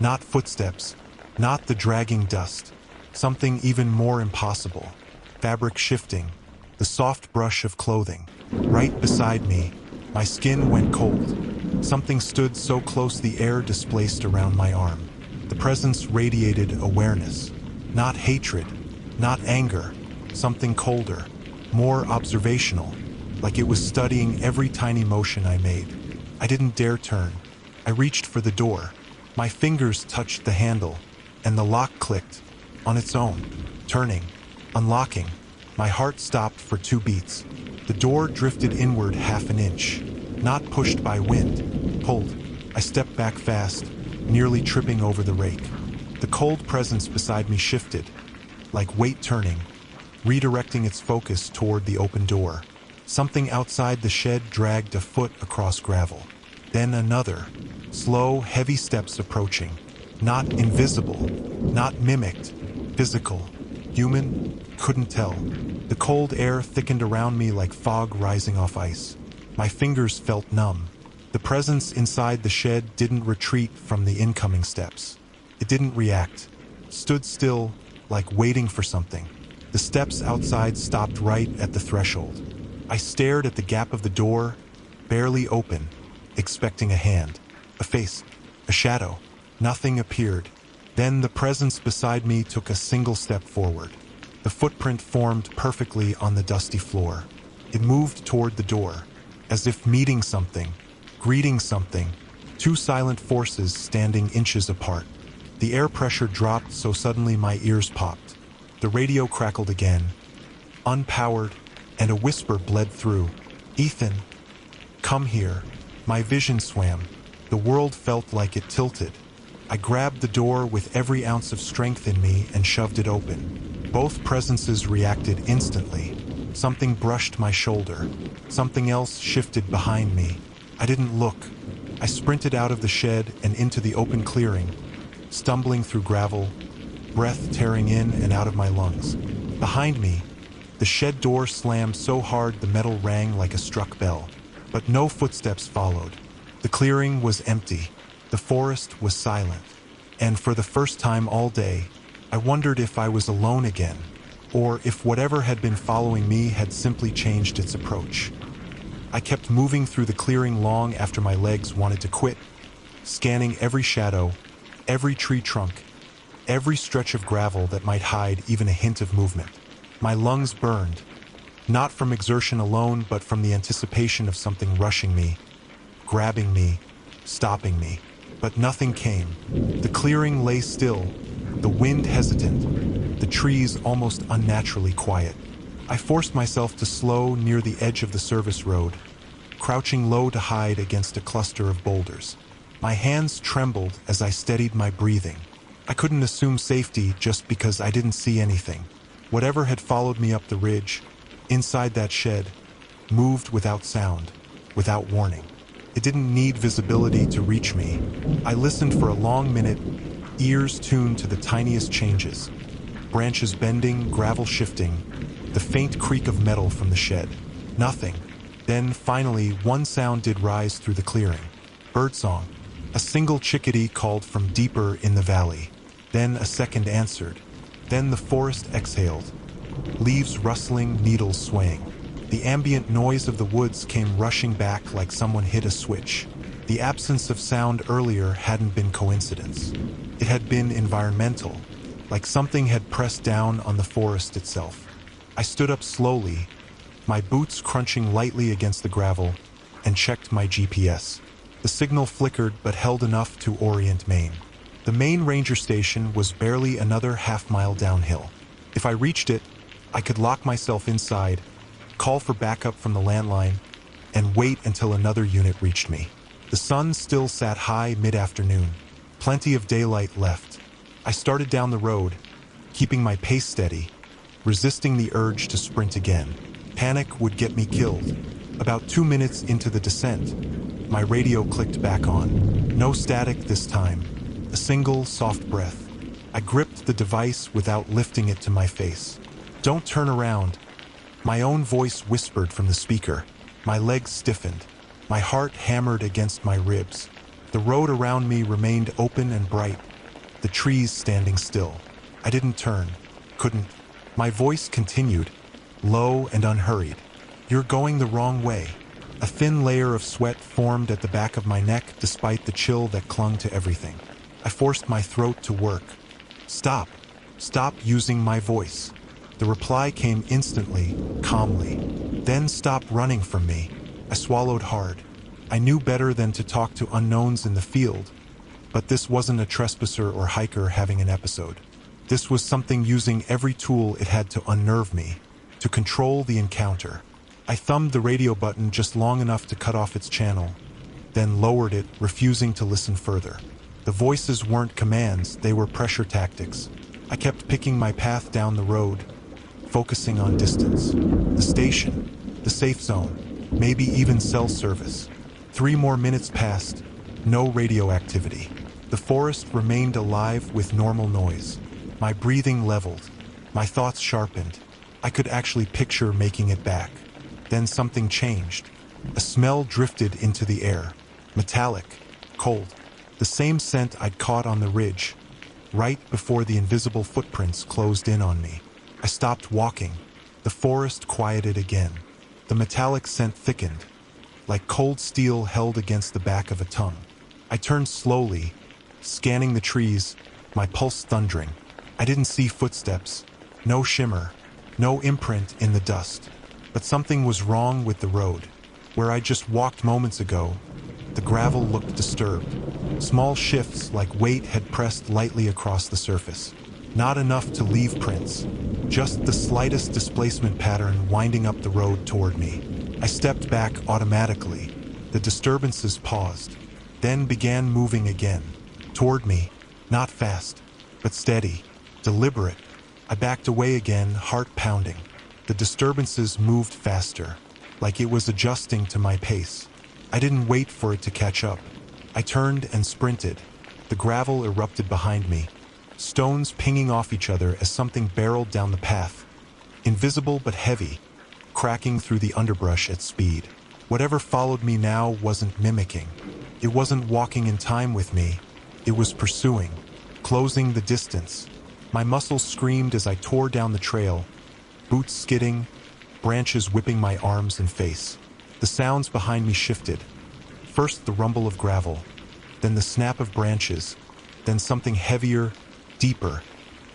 Not footsteps. Not the dragging dust. Something even more impossible. Fabric shifting. The soft brush of clothing. Right beside me, my skin went cold. Something stood so close the air displaced around my arm. The presence radiated awareness. Not hatred. Not anger. Something colder. More observational. Like it was studying every tiny motion I made. I didn't dare turn. I reached for the door. My fingers touched the handle, and the lock clicked. On its own. Turning. Unlocking. My heart stopped for 2 beats. The door drifted inward 1/2 inch. Not pushed by wind. Pulled. I stepped back fast, nearly tripping over the rake. The cold presence beside me shifted, like weight turning, redirecting its focus toward the open door. Something outside the shed dragged a foot across gravel. Then another. Slow, heavy steps approaching. Not invisible. Not mimicked. Physical. Human? Couldn't tell. The cold air thickened around me like fog rising off ice. My fingers felt numb. The presence inside the shed didn't retreat from the incoming steps. It didn't react. Stood still, like waiting for something. The steps outside stopped right at the threshold. I stared at the gap of the door, barely open, expecting a hand, a face, a shadow. Nothing appeared. Then the presence beside me took a single step forward. The footprint formed perfectly on the dusty floor. It moved toward the door, as if meeting something, greeting something, 2 silent forces standing inches apart. The air pressure dropped so suddenly my ears popped. The radio crackled again, unpowered, and a whisper bled through. "Ethan, come here." My vision swam. The world felt like it tilted. I grabbed the door with every ounce of strength in me and shoved it open. Both presences reacted instantly. Something brushed my shoulder. Something else shifted behind me. I didn't look. I sprinted out of the shed and into the open clearing, stumbling through gravel, breath tearing in and out of my lungs. Behind me, the shed door slammed so hard the metal rang like a struck bell. But no footsteps followed. The clearing was empty. The forest was silent. And for the first time all day, I wondered if I was alone again, or if whatever had been following me had simply changed its approach. I kept moving through the clearing long after my legs wanted to quit, scanning every shadow, every tree trunk, every stretch of gravel that might hide even a hint of movement. My lungs burned, not from exertion alone, but from the anticipation of something rushing me, grabbing me, stopping me. But nothing came. The clearing lay still, the wind hesitant, the trees almost unnaturally quiet. I forced myself to slow near the edge of the service road, crouching low to hide against a cluster of boulders. My hands trembled as I steadied my breathing. I couldn't assume safety just because I didn't see anything. Whatever had followed me up the ridge, inside that shed, moved without sound, without warning. It didn't need visibility to reach me. I listened for a long minute, ears tuned to the tiniest changes. Branches bending, gravel shifting, the faint creak of metal from the shed. Nothing. Then, finally, one sound did rise through the clearing. Birdsong. A single chickadee called from deeper in the valley. Then a second answered. Then the forest exhaled. Leaves rustling, needles swaying. The ambient noise of the woods came rushing back like someone hit a switch. The absence of sound earlier hadn't been coincidence. It had been environmental, like something had pressed down on the forest itself. I stood up slowly, my boots crunching lightly against the gravel, and checked my GPS. The signal flickered but held enough to orient Maine. The main ranger station was barely another half-mile downhill. If I reached it, I could lock myself inside, call for backup from the landline, and wait until another unit reached me. The sun still sat high mid-afternoon. Plenty of daylight left. I started down the road, keeping my pace steady, resisting the urge to sprint again. Panic would get me killed. About 2 minutes into the descent, my radio clicked back on. No static this time. A single, soft breath. I gripped the device without lifting it to my face. "Don't turn around," my own voice whispered from the speaker. My legs stiffened. My heart hammered against my ribs. The road around me remained open and bright, the trees standing still. I didn't turn. Couldn't. My voice continued, low and unhurried. "You're going the wrong way." A thin layer of sweat formed at the back of my neck despite the chill that clung to everything. I forced my throat to work. "Stop. Stop using my voice." The reply came instantly, calmly. "Then stop running from me." I swallowed hard. I knew better than to talk to unknowns in the field, but this wasn't a trespasser or hiker having an episode. This was something using every tool it had to unnerve me, to control the encounter. I thumbed the radio button just long enough to cut off its channel, then lowered it, refusing to listen further. The voices weren't commands, they were pressure tactics. I kept picking my path down the road, focusing on distance. The station, the safe zone, maybe even cell service. 3 more minutes passed, no radio activity. The forest remained alive with normal noise. My breathing leveled, my thoughts sharpened. I could actually picture making it back. Then something changed. A smell drifted into the air. Metallic, cold. The same scent I'd caught on the ridge, right before the invisible footprints closed in on me. I stopped walking. The forest quieted again. The metallic scent thickened, like cold steel held against the back of a tongue. I turned slowly, scanning the trees, my pulse thundering. I didn't see footsteps, no shimmer, no imprint in the dust. But something was wrong with the road. Where I just walked moments ago, the gravel looked disturbed. Small shifts like weight had pressed lightly across the surface. Not enough to leave prints, just the slightest displacement pattern winding up the road toward me. I stepped back automatically. The disturbances paused, then began moving again. Toward me, not fast, but steady, deliberate. I backed away again, heart pounding. The disturbances moved faster, like it was adjusting to my pace. I didn't wait for it to catch up. I turned and sprinted. The gravel erupted behind me, stones pinging off each other as something barreled down the path. Invisible but heavy, cracking through the underbrush at speed. Whatever followed me now wasn't mimicking. It wasn't walking in time with me. It was pursuing, closing the distance. My muscles screamed as I tore down the trail, boots skidding, branches whipping my arms and face. The sounds behind me shifted. First the rumble of gravel, then the snap of branches, then something heavier, deeper,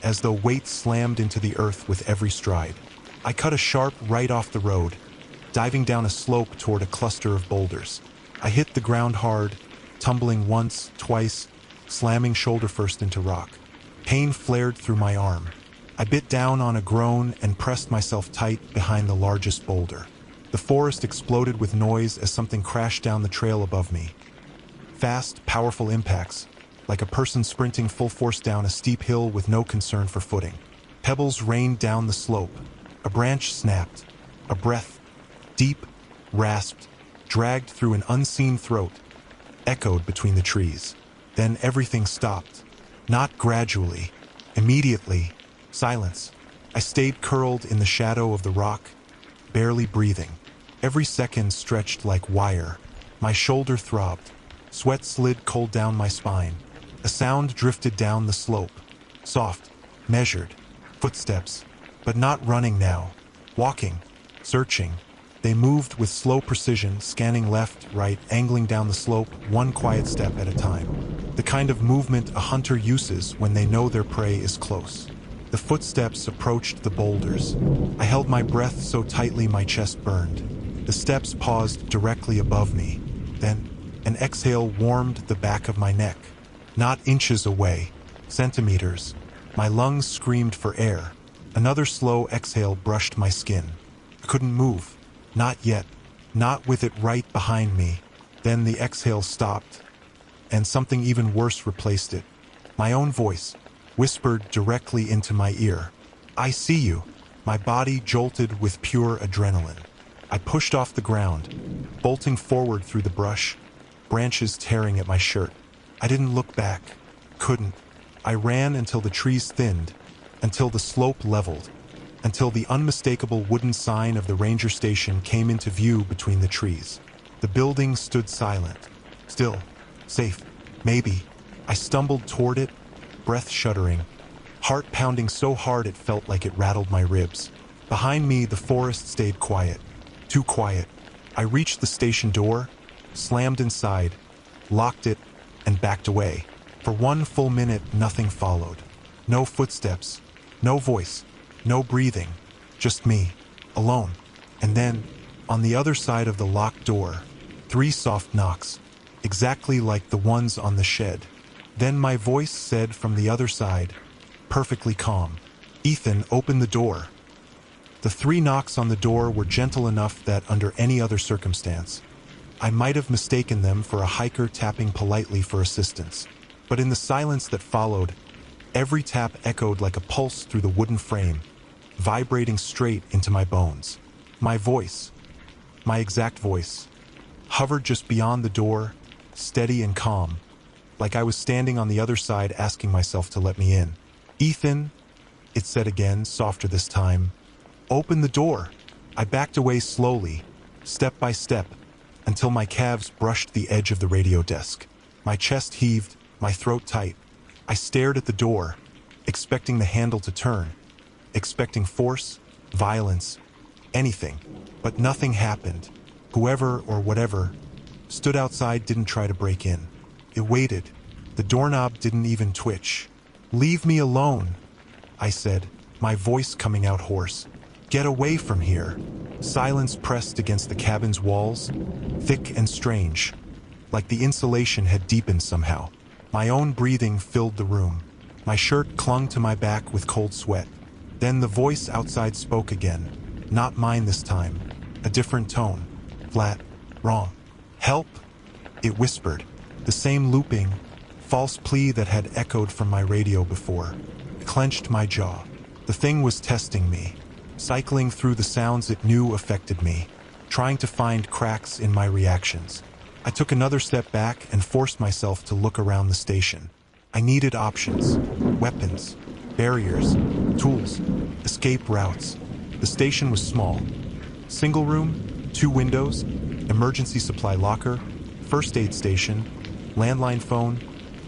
as though weight slammed into the earth with every stride. I cut a sharp right off the road, diving down a slope toward a cluster of boulders. I hit the ground hard, tumbling once, twice, slamming shoulder first into rock. Pain flared through my arm. I bit down on a groan and pressed myself tight behind the largest boulder. The forest exploded with noise as something crashed down the trail above me. Fast, powerful impacts, like a person sprinting full force down a steep hill with no concern for footing. Pebbles rained down the slope. A branch snapped. A breath, deep, rasped, dragged through an unseen throat, echoed between the trees. Then everything stopped. Not gradually, immediately. Silence. I stayed curled in the shadow of the rock, barely breathing. Every second stretched like wire. My shoulder throbbed. Sweat slid cold down my spine. A sound drifted down the slope. Soft, measured. Footsteps. But not running now. Walking. Searching. They moved with slow precision, scanning left, right, angling down the slope, one quiet step at a time. The kind of movement a hunter uses when they know their prey is close. The footsteps approached the boulders. I held my breath so tightly my chest burned. The steps paused directly above me. Then, an exhale warmed the back of my neck. Not inches away, centimeters. My lungs screamed for air. Another slow exhale brushed my skin. I couldn't move. Not yet. Not with it right behind me. Then the exhale stopped, and something even worse replaced it. My own voice, whispered directly into my ear. "I see you." My body jolted with pure adrenaline. I pushed off the ground, bolting forward through the brush, branches tearing at my shirt. I didn't look back. Couldn't. I ran until the trees thinned, until the slope leveled, until the unmistakable wooden sign of the ranger station came into view between the trees. The building stood silent. Still. Safe. Maybe. I stumbled toward it, breath shuddering, heart pounding so hard it felt like it rattled my ribs. Behind me, the forest stayed quiet. Too quiet. I reached the station door, slammed inside, locked it, and backed away. For 1 full minute, nothing followed. No footsteps, no voice, no breathing, just me, alone. And then, on the other side of the locked door, 3 soft knocks, exactly like the ones on the shed. Then my voice said from the other side, perfectly calm, "Ethan, open the door." The 3 knocks on the door were gentle enough that under any other circumstance, I might have mistaken them for a hiker tapping politely for assistance. But in the silence that followed, every tap echoed like a pulse through the wooden frame, vibrating straight into my bones. My voice, my exact voice, hovered just beyond the door, steady and calm, like I was standing on the other side asking myself to let me in. "Ethan," it said again, softer this time, "open the door." I backed away slowly, step by step, until my calves brushed the edge of the radio desk. My chest heaved, my throat tight. I stared at the door, expecting the handle to turn, expecting force, violence, anything. But nothing happened. Whoever or whatever stood outside didn't try to break in. It waited. The doorknob didn't even twitch. "Leave me alone," I said, my voice coming out hoarse. "Get away from here." Silence pressed against the cabin's walls, thick and strange, like the insulation had deepened somehow. My own breathing filled the room. My shirt clung to my back with cold sweat. Then the voice outside spoke again. Not mine this time. A different tone. Flat. Wrong. "Help," it whispered. The same looping, false plea that had echoed from my radio before. I clenched my jaw. The thing was testing me, cycling through the sounds it knew affected me, trying to find cracks in my reactions. I took another step back and forced myself to look around the station. I needed options, weapons, barriers, tools, escape routes. The station was small. Single room, 2 windows, emergency supply locker, first aid station, landline phone,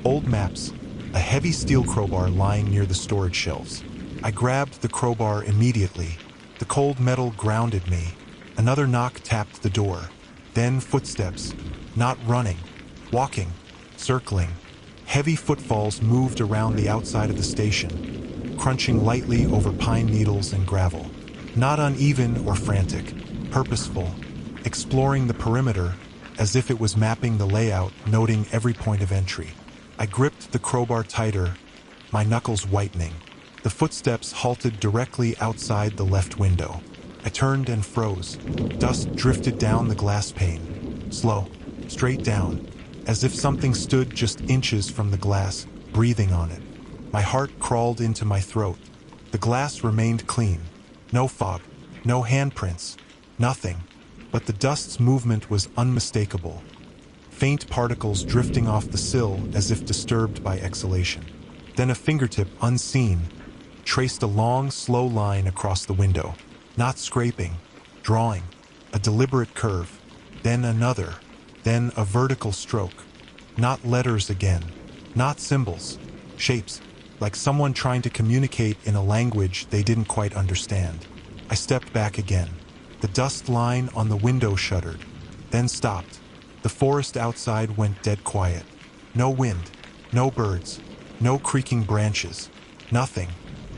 old maps, a heavy steel crowbar lying near the storage shelves. I grabbed the crowbar immediately. The cold metal grounded me. Another knock tapped the door. Then footsteps, not running, walking, circling. Heavy footfalls moved around the outside of the station, crunching lightly over pine needles and gravel. Not uneven or frantic, purposeful, exploring the perimeter as if it was mapping the layout, noting every point of entry. I gripped the crowbar tighter, my knuckles whitening. The footsteps halted directly outside the left window. I turned and froze. Dust drifted down the glass pane, slow, straight down, as if something stood just inches from the glass, breathing on it. My heart crawled into my throat. The glass remained clean. No fog, no handprints, nothing. But the dust's movement was unmistakable. Faint particles drifting off the sill as if disturbed by exhalation. Then a fingertip, unseen, traced a long, slow line across the window. Not scraping, drawing, a deliberate curve, then another, then a vertical stroke. Not letters again, not symbols, shapes, like someone trying to communicate in a language they didn't quite understand. I stepped back again. The dust line on the window shuddered, then stopped. The forest outside went dead quiet. No wind, no birds, no creaking branches, nothing.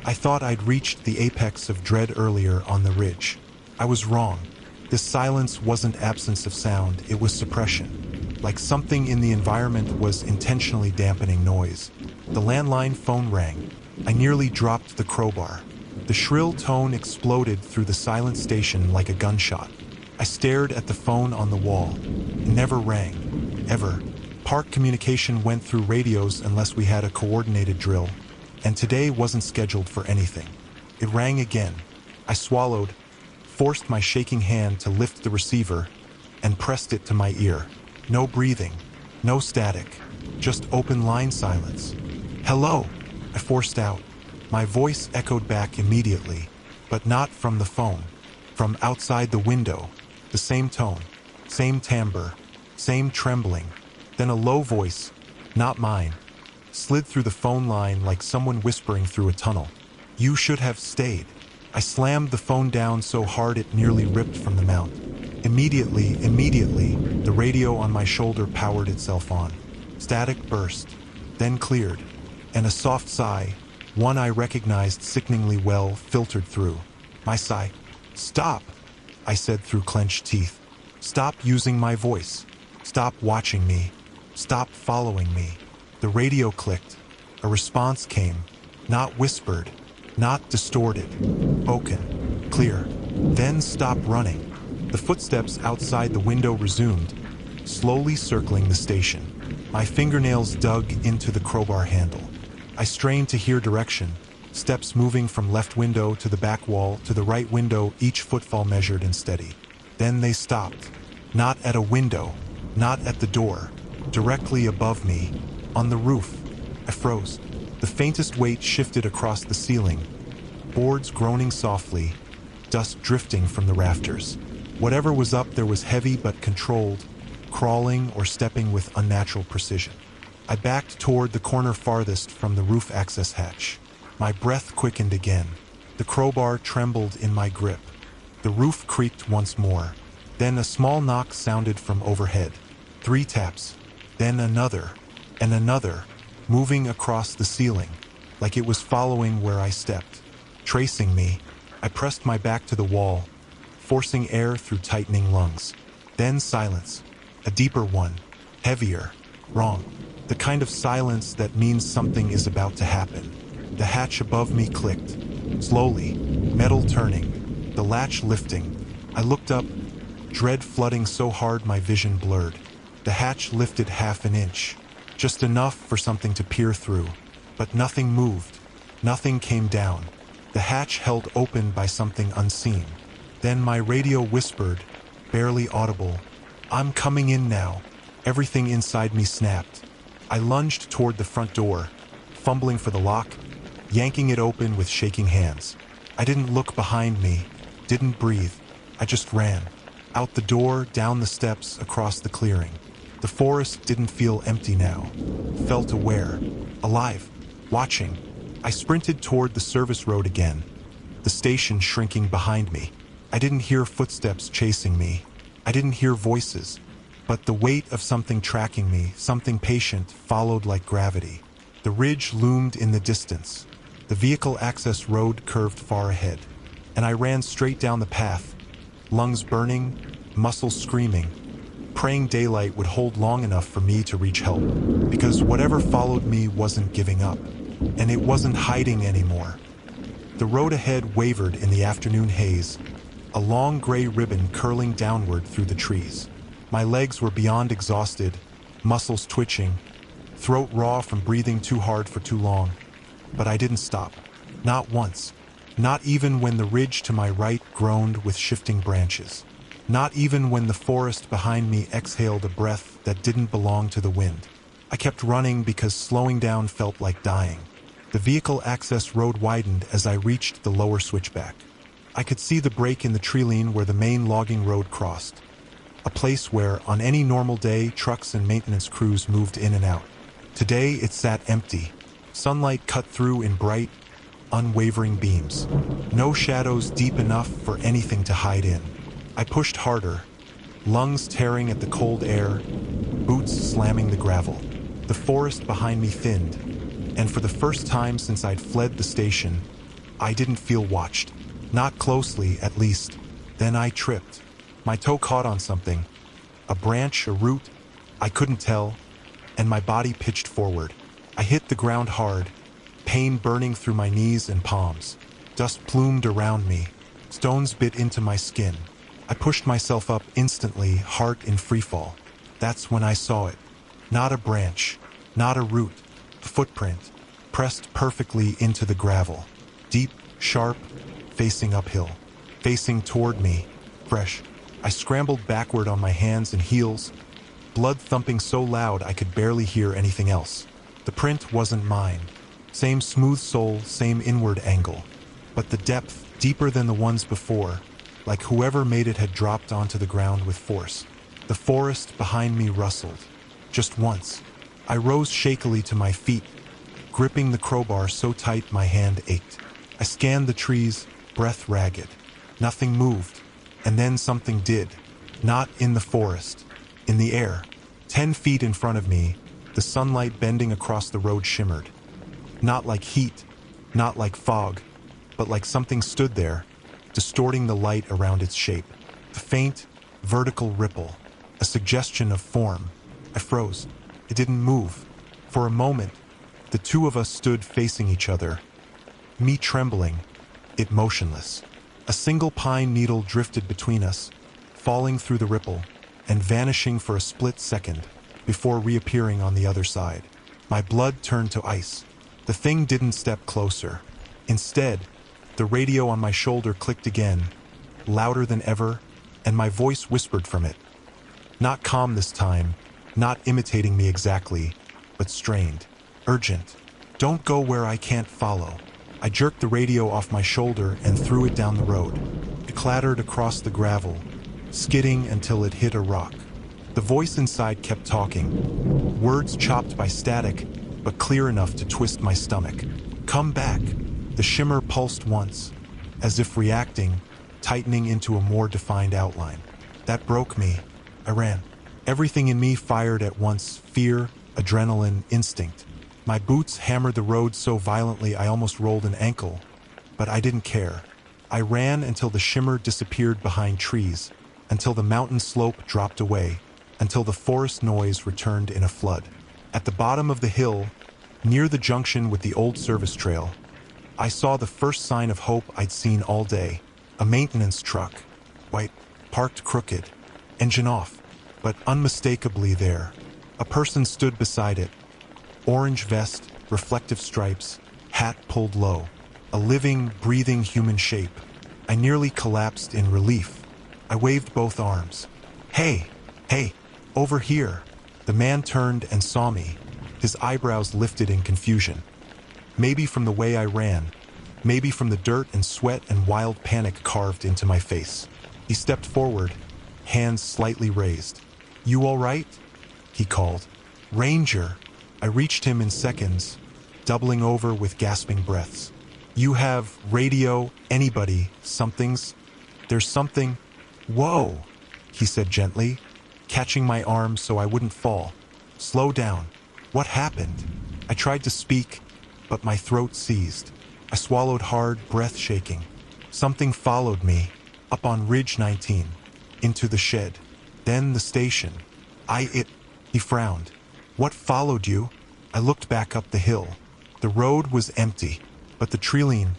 I thought I'd reached the apex of dread earlier on the ridge. I was wrong. This silence wasn't absence of sound, it was suppression. Like something in the environment was intentionally dampening noise. The landline phone rang. I nearly dropped the crowbar. The shrill tone exploded through the silent station like a gunshot. I stared at the phone on the wall. It never rang. Ever. Park communication went through radios unless we had a coordinated drill. And today wasn't scheduled for anything. It rang again. I swallowed, forced my shaking hand to lift the receiver, and pressed it to my ear. No breathing, no static, just open line silence. "Hello," I forced out. My voice echoed back immediately, but not from the phone. From outside the window, the same tone, same timbre, same trembling. Then a low voice, not mine, slid through the phone line like someone whispering through a tunnel. "You should have stayed." I slammed the phone down so hard it nearly ripped from the mount. Immediately, the radio on my shoulder powered itself on. Static burst, then cleared, and a soft sigh, one I recognized sickeningly well, filtered through. My sigh. "Stop," I said through clenched teeth. "Stop using my voice. Stop watching me. Stop following me." The radio clicked. A response came, not whispered, not distorted, spoken, clear. "Then stop running." The footsteps outside the window resumed, slowly circling the station. My fingernails dug into the crowbar handle. I strained to hear direction, steps moving from left window to the back wall to the right window, each footfall measured and steady. Then they stopped. Not at a window, not at the door, directly above me, on the roof. I froze. The faintest weight shifted across the ceiling, boards groaning softly, dust drifting from the rafters. Whatever was up there was heavy but controlled, crawling or stepping with unnatural precision. I backed toward the corner farthest from the roof access hatch. My breath quickened again. The crowbar trembled in my grip. The roof creaked once more. Then a small knock sounded from overhead. 3 taps, then another, and another, moving across the ceiling, like it was following where I stepped. Tracing me, I pressed my back to the wall, forcing air through tightening lungs. Then silence, a deeper one, heavier, wrong. The kind of silence that means something is about to happen. The hatch above me clicked, slowly, metal turning, the latch lifting. I looked up, dread flooding so hard my vision blurred. The hatch lifted half an inch, just enough for something to peer through. But nothing moved, nothing came down. The hatch held open by something unseen. Then my radio whispered, barely audible, "I'm coming in now." Everything inside me snapped. I lunged toward the front door, fumbling for the lock, yanking it open with shaking hands. I didn't look behind me, didn't breathe. I just ran. Out the door, down the steps, across the clearing. The forest didn't feel empty now. Felt aware, alive, watching. I sprinted toward the service road again, the station shrinking behind me. I didn't hear footsteps chasing me. I didn't hear voices. But the weight of something tracking me, something patient, followed like gravity. The ridge loomed in the distance. The vehicle access road curved far ahead. And I ran straight down the path, lungs burning, muscles screaming, praying daylight would hold long enough for me to reach help. Because whatever followed me wasn't giving up. And it wasn't hiding anymore. The road ahead wavered in the afternoon haze, a long gray ribbon curling downward through the trees. My legs were beyond exhausted, muscles twitching, throat raw from breathing too hard for too long. But I didn't stop. Not once. Not even when the ridge to my right groaned with shifting branches. Not even when the forest behind me exhaled a breath that didn't belong to the wind. I kept running because slowing down felt like dying. The vehicle access road widened as I reached the lower switchback. I could see the break in the treeline where the main logging road crossed. A place where, on any normal day, trucks and maintenance crews moved in and out. Today, it sat empty. Sunlight cut through in bright, unwavering beams. No shadows deep enough for anything to hide in. I pushed harder, lungs tearing at the cold air, boots slamming the gravel. The forest behind me thinned, and for the first time since I'd fled the station, I didn't feel watched. Not closely, at least. Then I tripped. My toe caught on something. A branch, a root, I couldn't tell, and my body pitched forward. I hit the ground hard, pain burning through my knees and palms. Dust plumed around me. Stones bit into my skin. I pushed myself up instantly, heart in freefall. That's when I saw it. Not a branch, not a root. A footprint, pressed perfectly into the gravel. Deep, sharp, facing uphill. Facing toward me, fresh. I scrambled backward on my hands and heels, blood thumping so loud I could barely hear anything else. The print wasn't mine. Same smooth sole, same inward angle. But the depth, deeper than the ones before, like whoever made it had dropped onto the ground with force. The forest behind me rustled. Just once. I rose shakily to my feet, gripping the crowbar so tight my hand ached. I scanned the trees, breath ragged. Nothing moved. And then something did. Not in the forest. In the air. 10 feet in front of me, the sunlight bending across the road shimmered. Not like heat, not like fog, but like something stood there, distorting the light around its shape. The faint, vertical ripple, a suggestion of form. I froze. It didn't move. For a moment, the two of us stood facing each other. Me trembling, it motionless. A single pine needle drifted between us, falling through the ripple and vanishing for a split second before reappearing on the other side. My blood turned to ice. The thing didn't step closer. Instead, the radio on my shoulder clicked again, louder than ever, and my voice whispered from it. Not calm this time, not imitating me exactly, but strained, urgent. Don't go where I can't follow. I jerked the radio off my shoulder and threw it down the road. It clattered across the gravel, skidding until it hit a rock. The voice inside kept talking, words chopped by static, but clear enough to twist my stomach. Come back. The shimmer pulsed once, as if reacting, tightening into a more defined outline. That broke me. I ran. Everything in me fired at once, fear, adrenaline, instinct. My boots hammered the road so violently I almost rolled an ankle, but I didn't care. I ran until the shimmer disappeared behind trees, until the mountain slope dropped away, until the forest noise returned in a flood. At the bottom of the hill, near the junction with the old service trail, I saw the first sign of hope I'd seen all day. A maintenance truck, white, parked crooked, engine off, but unmistakably there. A person stood beside it, orange vest, reflective stripes, hat pulled low. A living, breathing human shape. I nearly collapsed in relief. I waved both arms. Hey, hey, over here. The man turned and saw me, his eyebrows lifted in confusion. Maybe from the way I ran, maybe from the dirt and sweat and wild panic carved into my face. He stepped forward, hands slightly raised. You all right? He called. Ranger. I reached him in seconds, doubling over with gasping breaths. You have radio, anybody, somethings? There's something. Whoa, he said gently, catching my arm so I wouldn't fall. Slow down. What happened? I tried to speak, but my throat seized. I swallowed hard, breath shaking. Something followed me, up on Ridge 19, into the shed, then the station. He frowned. What followed you? I looked back up the hill. The road was empty, but the treeline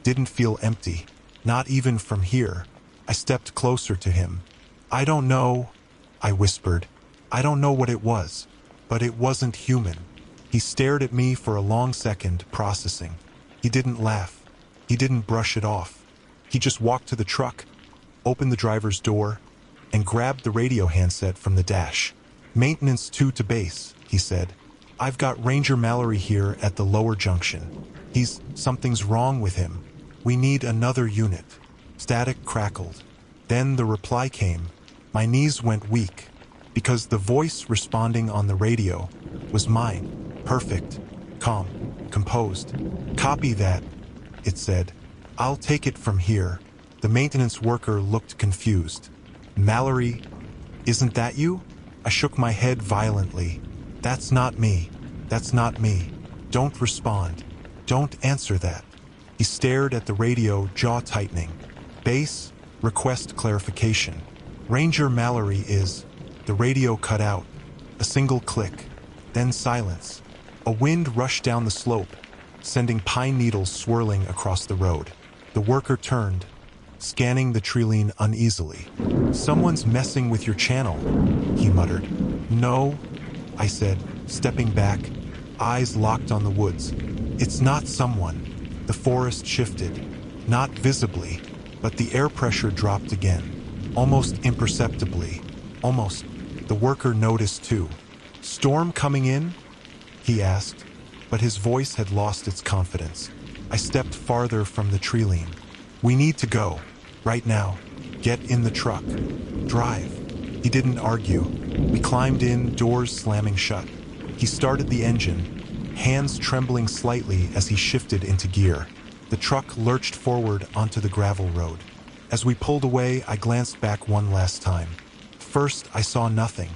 didn't feel empty, not even from here. I stepped closer to him. I don't know, I whispered. I don't know what it was, but it wasn't human. He stared at me for a long second, processing. He didn't laugh. He didn't brush it off. He just walked to the truck, opened the driver's door, and grabbed the radio handset from the dash. Maintenance 2 to base, he said. I've got Ranger Mallory here at the lower junction. Something's wrong with him. We need another unit. Static crackled. Then the reply came. My knees went weak, because the voice responding on the radio was mine. Perfect, calm, composed. Copy that, it said. I'll take it from here. The maintenance worker looked confused. Mallory, isn't that you? I shook my head violently. That's not me. That's not me. Don't respond. Don't answer that. He stared at the radio, jaw tightening. Base, request clarification. Ranger Mallory is... The radio cut out. A single click. Then silence. A wind rushed down the slope, sending pine needles swirling across the road. The worker turned, scanning the treeline uneasily. Someone's messing with your channel, he muttered. No, I said, stepping back, eyes locked on the woods. It's not someone. The forest shifted, not visibly, but the air pressure dropped again, almost imperceptibly. Almost. The worker noticed too. Storm coming in? He asked, but his voice had lost its confidence. I stepped farther from the treeline. We need to go. Right now. Get in the truck. Drive. He didn't argue. We climbed in, doors slamming shut. He started the engine, hands trembling slightly as he shifted into gear. The truck lurched forward onto the gravel road. As we pulled away, I glanced back one last time. First, I saw nothing.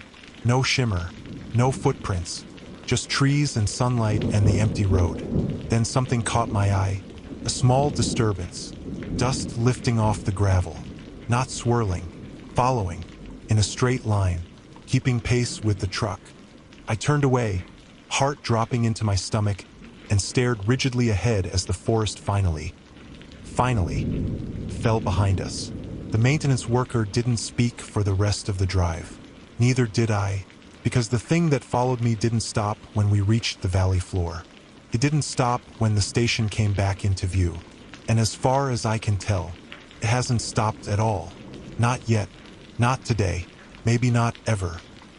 No shimmer, no footprints, just trees and sunlight and the empty road. Then something caught my eye. A small disturbance. Dust lifting off the gravel. Not swirling, following, in a straight line, keeping pace with the truck. I turned away, heart dropping into my stomach, and stared rigidly ahead as the forest finally, fell behind us. The maintenance worker didn't speak for the rest of the drive. Neither did I, because the thing that followed me didn't stop when we reached the valley floor. It didn't stop when the station came back into view. And as far as I can tell, it hasn't stopped at all. Not yet. Not today. Maybe not ever.